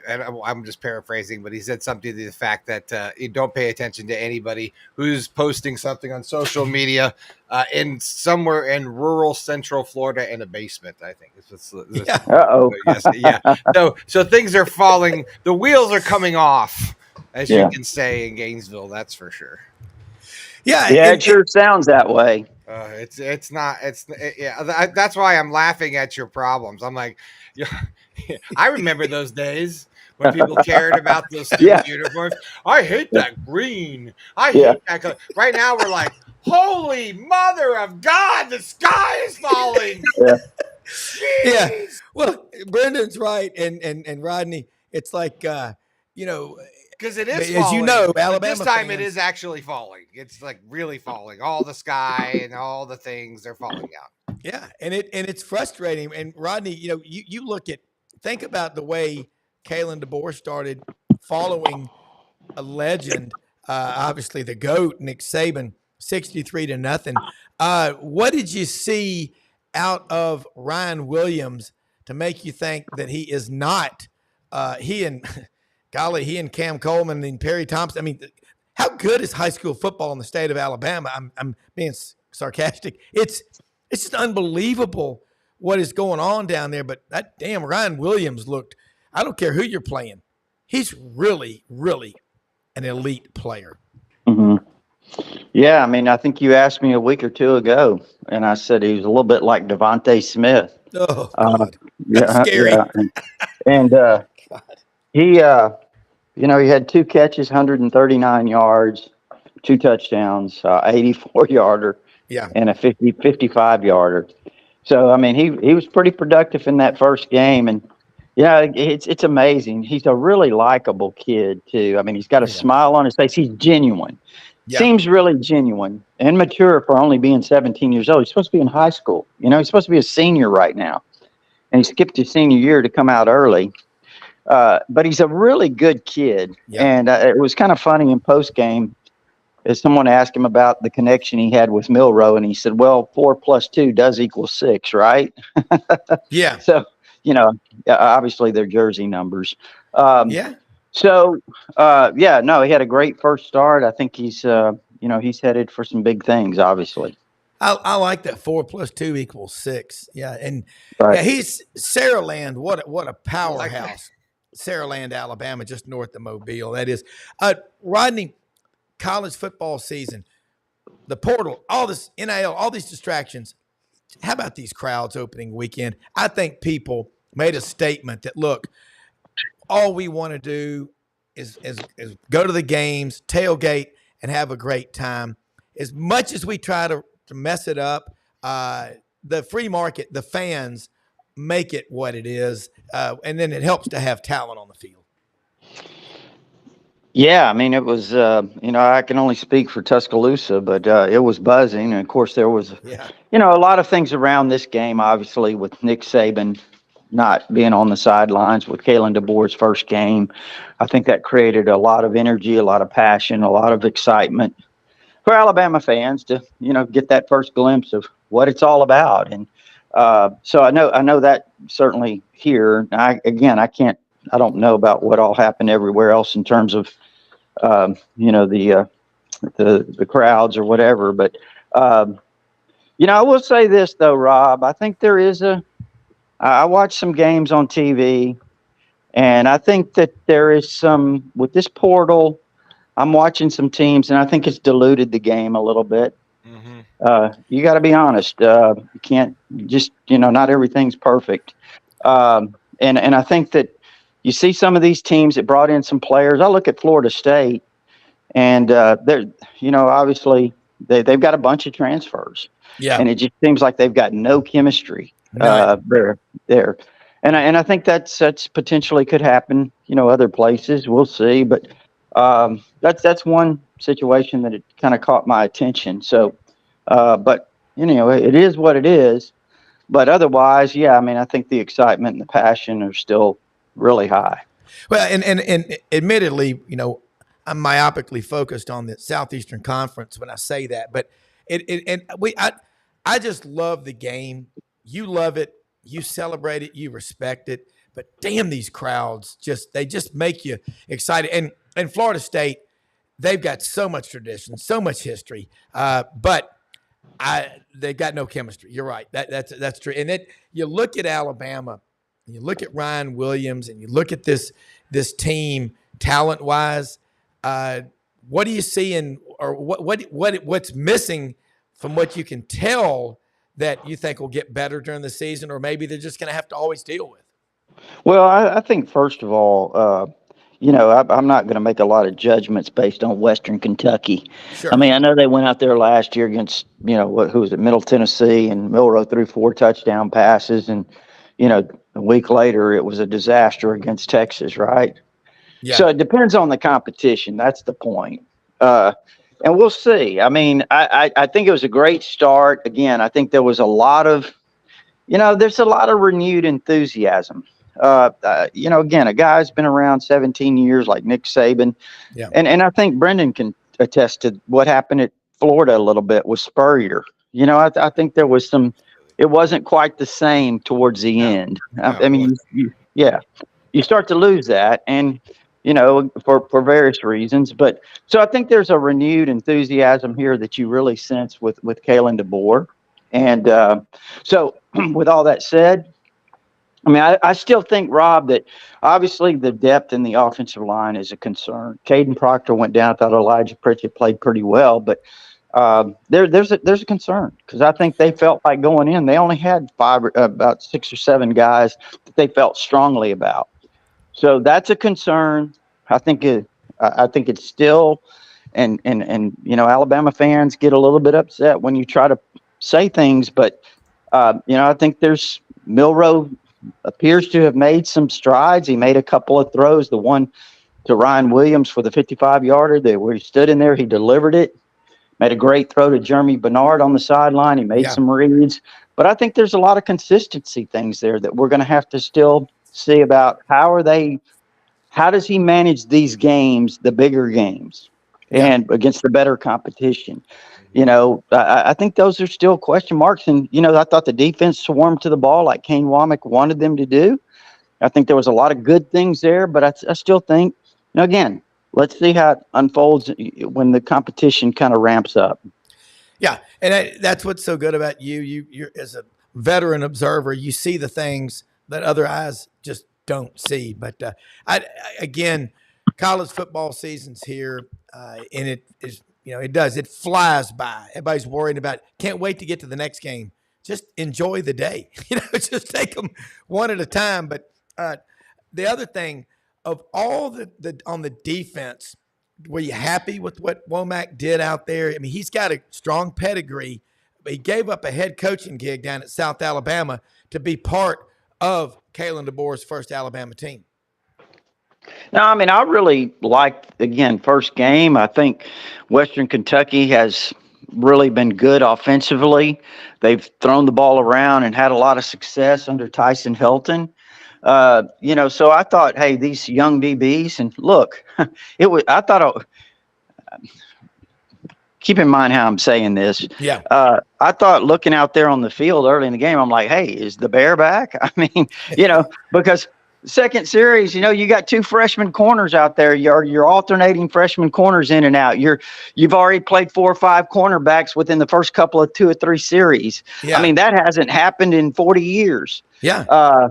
I'm just paraphrasing, but he said something to the fact that you don't pay attention to anybody who's posting something on social media in somewhere in rural Central Florida in a basement. I think Uh-oh. Yes, yeah. So things are falling. The wheels are coming off, as you can say in Gainesville. That's for sure. Yeah. It sure sounds that way. That's why I'm laughing at your problems. I'm like, I remember those days when people cared about those stupid uniforms. I hate that green. I hate that color. Right now we're like, holy mother of God, the sky is falling. Yeah. Well, Brendan's right. And Rodney, it's like, because it is as falling. you know, But Alabama this time fans, it is actually falling. It's like really falling. All the sky and all the things are falling down. Yeah, and it's frustrating. And Rodney, you think about the way Kalen DeBoer started following a legend, obviously the GOAT, Nick Saban, 63-0. What did you see out of Ryan Williams to make you think that he is not he and Cam Coleman and Perry Thompson? I mean, how good is high school football in the state of Alabama? I'm being sarcastic. It's just unbelievable what is going on down there. But that damn Ryan Williams looked, I don't care who you're playing, he's really, really an elite player. Mm-hmm. Yeah, I mean, I think you asked me a week or two ago, and I said he was a little bit like Devontae Smith. Oh, God. That's Yeah, scary. yeah. And he, he had 2 catches, 139 yards, 2 touchdowns, 84-yarder, and a 55-yarder. So, I mean, he was pretty productive in that first game, and yeah, it's amazing. He's a really likable kid too. I mean, he's got a smile on his face. He's genuine. Yeah. Seems really genuine and mature for only being 17 years old. He's supposed to be in high school. He's supposed to be a senior right now, and he skipped his senior year to come out early. But he's a really good kid, and it was kind of funny in post game. As someone asked him about the connection he had with Milroe, and he said, "Well, 4 + 2 does equal 6, right?" Yeah. So. Obviously their jersey numbers. So, he had a great first start. I think he's headed for some big things, obviously. I like that 4 + 2 = 6. Yeah. And he's Saraland. What a powerhouse. Saraland, Alabama, just north of Mobile. That is. Rodney, college football season, the portal, all this NIL, all these distractions. How about these crowds opening weekend? I think people made a statement that, look, all we want to do is go to the games, tailgate, and have a great time. As much as we try to mess it up, the free market, the fans make it what it is, and then it helps to have talent on the field. Yeah, I mean, it was, I can only speak for Tuscaloosa, but it was buzzing. And, of course, there was, a lot of things around this game, obviously, with Nick Saban not being on the sidelines with Kalen DeBoer's first game. I think that created a lot of energy, a lot of passion, a lot of excitement for Alabama fans to, get that first glimpse of what it's all about. And so I know that certainly here. I don't know about what all happened everywhere else in terms of, the crowds or whatever. But, I will say this, though, Rob. I think there is I watch some games on TV, and I think that there is some, with this portal, I'm watching some teams, and I think it's diluted the game a little bit. Mm-hmm. You got to be honest. You can't just, not everything's perfect. And I think that you see some of these teams that brought in some players. I look at Florida State, and they're, obviously they've got a bunch of transfers. Yeah. And it just seems like they've got no chemistry there. And I think that's potentially could happen, other places. We'll see. But that's one situation that it kind of caught my attention. So, but, it is what it is. But otherwise, I think the excitement and the passion are still really high. Well, and admittedly, I'm myopically focused on the Southeastern Conference when I say that, but I just love the game. You love it, you celebrate it, you respect it, but damn, these crowds they just make you excited. And Florida State, they've got so much tradition, so much history, but they've got no chemistry. You're right. That's true. And then you look at Alabama, and you look at Ryan Williams, and you look at this team talent-wise. What do you see or what's missing from what you can tell that you think will get better during the season, or maybe they're just going to have to always deal with? Well, I think first of all, I'm not going to make a lot of judgments based on Western Kentucky. Sure. I mean, I know they went out there last year against, who was it, Middle Tennessee, and Milroe threw 4 touchdown passes, and a week later it was a disaster against Texas, right? Yeah. So it depends on the competition. That's the point. And we'll see. I mean, I think it was a great start. Again, I think there was a lot of, there's a lot of renewed enthusiasm. Again, a guy's been around 17 years like Nick Saban. Yeah. And I think Brendan can attest to what happened at Florida a little bit with Spurrier. I think there was it wasn't quite the same towards the end. I mean, you start to lose that, and for various reasons. But so I think there's a renewed enthusiasm here that you really sense with Kalen DeBoer. And so with all that said, I mean, I still think, Rob, that obviously the depth in the offensive line is a concern. Caden Proctor went down. I thought Elijah Pritchett played pretty well, but there's a concern because I think they felt like going in, they only had about 6 or 7 guys that they felt strongly about. So that's a concern. I think it's still, and Alabama fans get a little bit upset when you try to say things, but I think Milroe appears to have made some strides. He made a couple of throws. The one to Ryan Williams for the 55-yarder, where he stood in there, he delivered it. Made a great throw to Jeremy Bernard on the sideline. He made some reads. But I think there's a lot of consistency things there that we're going to have to still see about how does he manage these games, the bigger games, and against the better competition. I think those are still question marks. And, I thought the defense swarmed to the ball like Kane Womack wanted them to do. I think there was a lot of good things there, but I still think, again, let's see how it unfolds when the competition kind of ramps up. Yeah, and that's what's so good about you. You're as a veteran observer, you see the things that other eyes just don't see. But again, college football season's here, and it is. It flies by. Everybody's worrying about, can't wait to get to the next game. Just enjoy the day. Just take them one at a time. But the other thing, of all the on the defense, were you happy with what Womack did out there? I mean, he's got a strong pedigree. But he gave up a head coaching gig down at South Alabama to be part of Kalen DeBoer's first Alabama team. No, I mean, I really liked, again, first game. I think Western Kentucky has really been good offensively. They've thrown the ball around and had a lot of success under Tyson Helton. So I thought, hey, these young DBs, and look, keep in mind how I'm saying this. Yeah. I thought looking out there on the field early in the game, I'm like, hey, is the Bear back? I mean, because second series, you got 2 freshman corners out there. You're alternating freshman corners in and out. You've already played 4 or 5 cornerbacks within the first couple of 2 or 3 series. Yeah. I mean, that hasn't happened in 40 years. Yeah.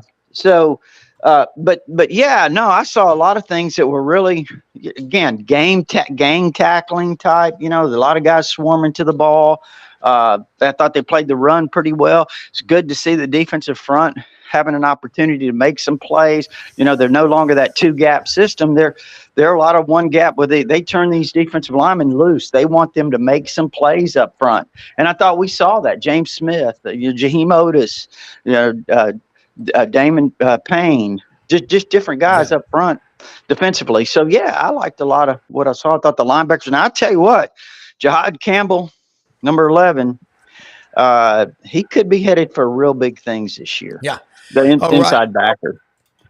But yeah, no, I saw a lot of things that were really, again, gang tackling type. A lot of guys swarming to the ball. I thought they played the run pretty well. It's good to see the defensive front having an opportunity to make some plays. They're no longer that 2-gap system. They're a lot of 1 gap where they turn these defensive linemen loose. They want them to make some plays up front. And I thought we saw that. James Smith, Jaheim Otis, Damon Payne, just different guys up front defensively. So, yeah, I liked a lot of what I saw. I thought the linebackers, and I'll tell you what, Jahad Campbell, number 11, he could be headed for real big things this year. Yeah. The inside backer.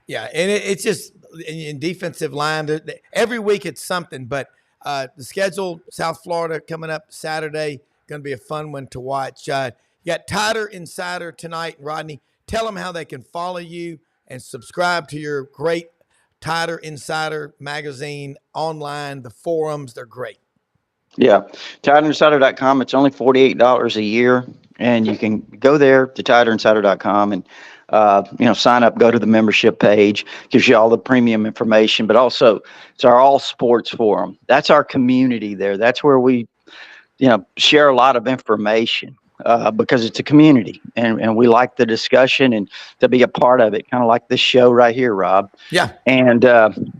Yeah, and it's just in defensive line, every week it's something. But the schedule, South Florida coming up Saturday, going to be a fun one to watch. You got Tighter Insider tonight. Rodney, tell them how they can follow you and subscribe to your great Tighter Insider magazine online, the forums. They're great. Yeah, TighterInsider.com. It's only $48 a year, and you can go there to TighterInsider.com and sign up, go to the membership page, gives you all the premium information, but also it's our all sports forum. That's our community there. That's where we, share a lot of information because it's a community and we like the discussion and to be a part of it, kind of like this show right here, Rob. Yeah. And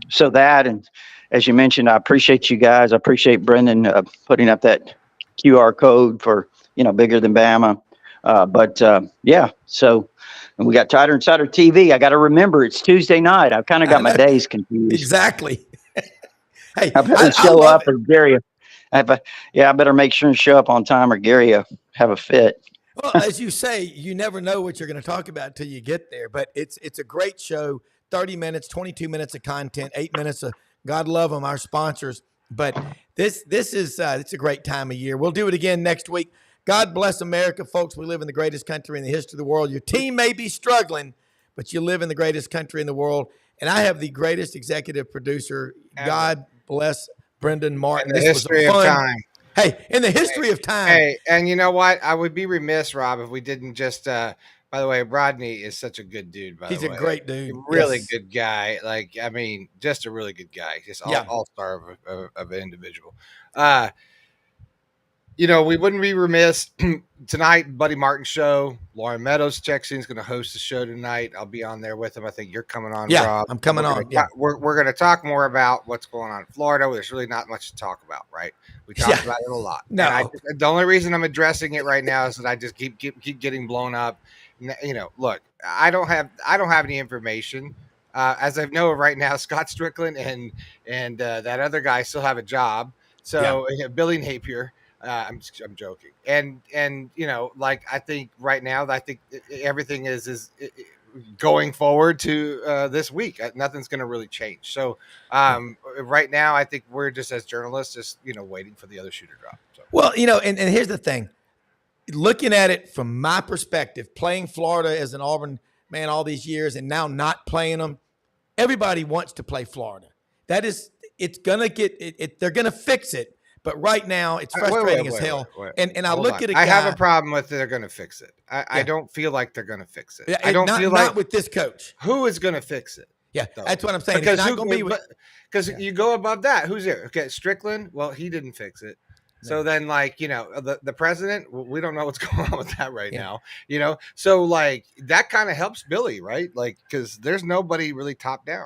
so that, and as you mentioned, I appreciate you guys. I appreciate Brendan putting up that QR code for, Bigger Than Bama. Yeah, so and we got Tighter and Tighter TV. I got to remember it's Tuesday night. I've kind of got my days confused. Exactly. Hey, I better show up or Gary. I better make sure and show up on time or Gary have a fit. Well, as you say, you never know what you're going to talk about until you get there. But it's a great show. 30 minutes, 22 minutes of content, 8 minutes of God love them, our sponsors. But this is it's a great time of year. We'll do it again next week. God bless America, folks. We live in the greatest country in the history of the world. Your team may be struggling, but you live in the greatest country in the world. And I have the greatest executive producer. God bless Brendan Martin. In the history of time. Hey, in the history of time. Hey, and you know what? I would be remiss, Rob, if we didn't just by the way, Rodney is such a good dude, He's a great dude. Really good guy. Like, I mean, just a really good guy. Just all-star of an individual. You know, we wouldn't be remiss tonight. Buddy Martin show. Lauren Meadows checks in. He's going to host the show tonight. I'll be on there with him. I think you're coming on, Rob. I'm coming on. We're going to talk more about what's going on in Florida. There's really not much to talk about, right? We talk about it a lot. No, the only reason I'm addressing it right now is that I just keep getting blown up. You know, look, I don't have any information. As I know right now, Scott Strickland and that other guy still have a job. So Billy Napier. I'm joking. And you know, like, I think right now, everything is going forward to this week. Nothing's going to really change. So right now, I think we're just, as journalists, just, you know, waiting for the other shoe to drop. So. Well, you know, and here's the thing. Looking at it from my perspective, playing Florida as an Auburn man all these years and now not playing them, everybody wants to play Florida. It's going to get they're going to fix it. But right now, it's frustrating as hell. And I look at a guy. I have a problem with they're going to fix it. I don't feel like they're going to fix it. I don't feel like. Not with this coach. Who is going to fix it? Yeah, that's what I'm saying. Because it's not going to be because you go above that. Who's there? Okay, Strickland. Well, he didn't fix it. So then, like, you know, the president, we don't know what's going on with that right now, you know? So, like, that kind of helps Billy, right? Like, because there's nobody really top down.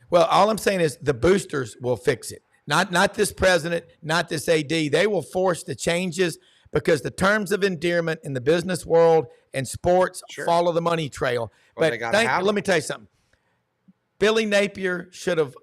Well, all I'm saying is the boosters will fix it. Not this president, not this AD. They will force the changes because the terms of endearment in the business world and sports follow the money trail. Well, but let me tell you something. Billy Napier should have,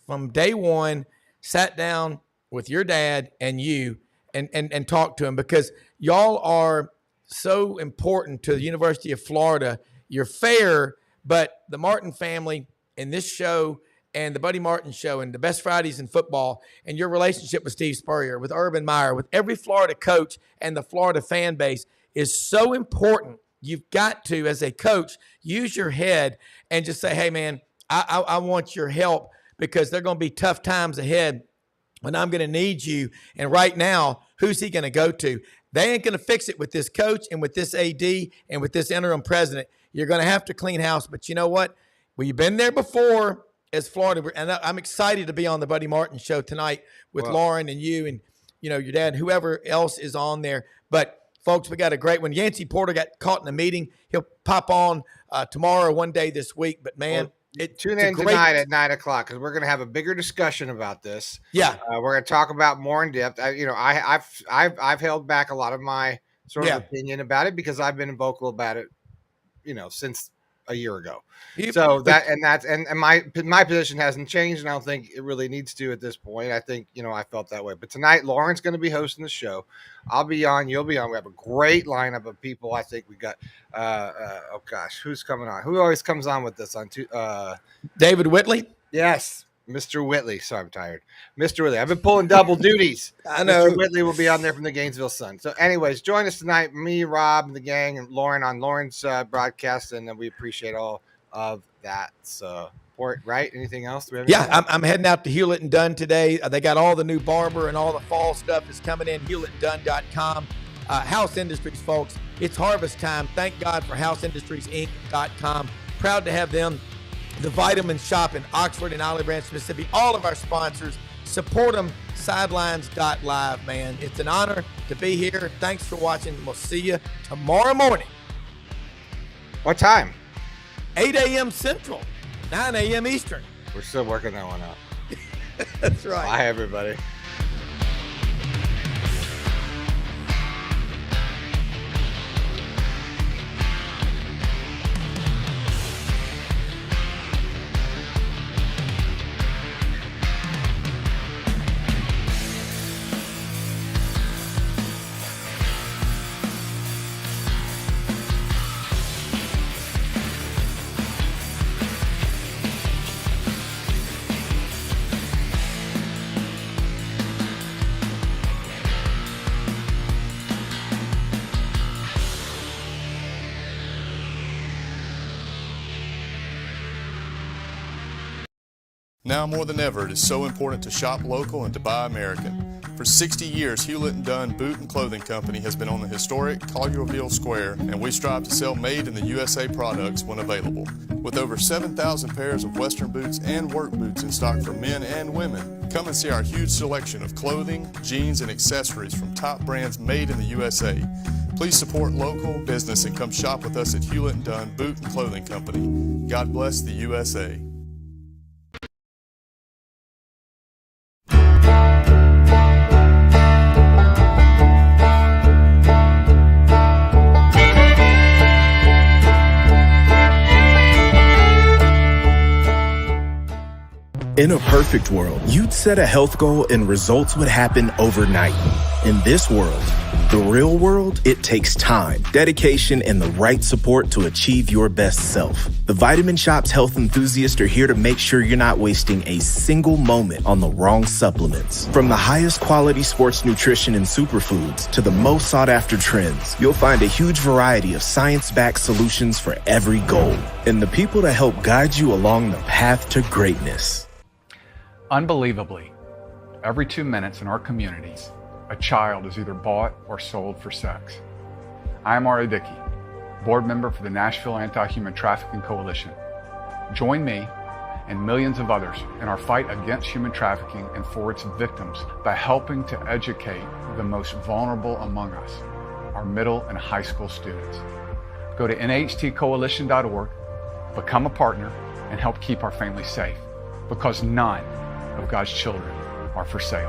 from day one, sat down with your dad and you and talk to him, because y'all are so important to the University of Florida. You're fair, but the Martin family and this show and the Buddy Martin show and the Best Fridays in football and your relationship with Steve Spurrier, with Urban Meyer, with every Florida coach and the Florida fan base is so important. You've got to, as a coach, use your head and just say, hey, man, I want your help, because they're going to be tough times ahead when I'm going to need you. And right now, who's he going to go to? They ain't going to fix it with this coach and with this AD and with this interim president. You're going to have to clean house. But you know what? Well, you've been there before as Florida. And I'm excited to be on the Buddy Martin show tonight with Lauren and you and, you know, your dad, whoever else is on there. But, folks, we got a great one. Yancey Porter got caught in a meeting. He'll pop on tomorrow, one day this week. But, man, tune in tonight at 9 o'clock, because we're going to have a bigger discussion about this. Yeah, we're going to talk about more in depth. I've held back a lot of my sort of opinion about it, because I've been vocal about it, you know, since a year ago. So my position hasn't changed, and I don't think it really needs to at this point. I think, you know, I felt that way. But tonight, Lauren's going to be hosting the show. I'll be on. You'll be on. We have a great lineup of people. I think we got. Oh gosh, who's coming on? Who always comes on with us on? David Whitley. Yes, Mr. Whitley. Sorry, I'm tired. Mr. Whitley. I've been pulling double duties. I know. Mr. Whitley will be on there from the Gainesville Sun. So, anyways, join us tonight. Me, Rob, and the gang, and Lauren on Lauren's broadcast, and we appreciate all of that support. Right? Anything else? I'm heading out to Hewlett and Dunn today. They got all the new barber and all the fall stuff is coming in. HewlettandDunn.com. House Industries, folks. It's harvest time. Thank God for HouseIndustriesInc.com. Proud to have them. The Vitamin Shop in Oxford and Olive Branch, Mississippi. All of our sponsors. Support them. Sidelines.live, man. It's an honor to be here. Thanks for watching. We'll see you tomorrow morning. What time? 8 a.m. Central, 9 a.m. Eastern. We're still working that one out. That's right. Bye, everybody. Now more than ever, it is so important to shop local and to buy American. For 60 years, Hewlett & Dunn Boot and Clothing Company has been on the historic Collierville Square, and we strive to sell made in the USA products when available. With over 7,000 pairs of Western boots and work boots in stock for men and women, come and see our huge selection of clothing, jeans, and accessories from top brands made in the USA. Please support local business and come shop with us at Hewlett & Dunn Boot and Clothing Company. God bless the USA. In a perfect world, you'd set a health goal and results would happen overnight. In this world, the real world, it takes time, dedication, and the right support to achieve your best self. The Vitamin Shop's health enthusiasts are here to make sure you're not wasting a single moment on the wrong supplements. From the highest quality sports nutrition and superfoods to the most sought after trends, you'll find a huge variety of science-backed solutions for every goal and the people to help guide you along the path to greatness. Unbelievably, every 2 minutes in our communities, a child is either bought or sold for sex. I am Ari Dickey, board member for the Nashville Anti-Human Trafficking Coalition. Join me and millions of others in our fight against human trafficking and for its victims by helping to educate the most vulnerable among us, our middle and high school students. Go to nhtcoalition.org, become a partner, and help keep our families safe, because none of God's children are for sale.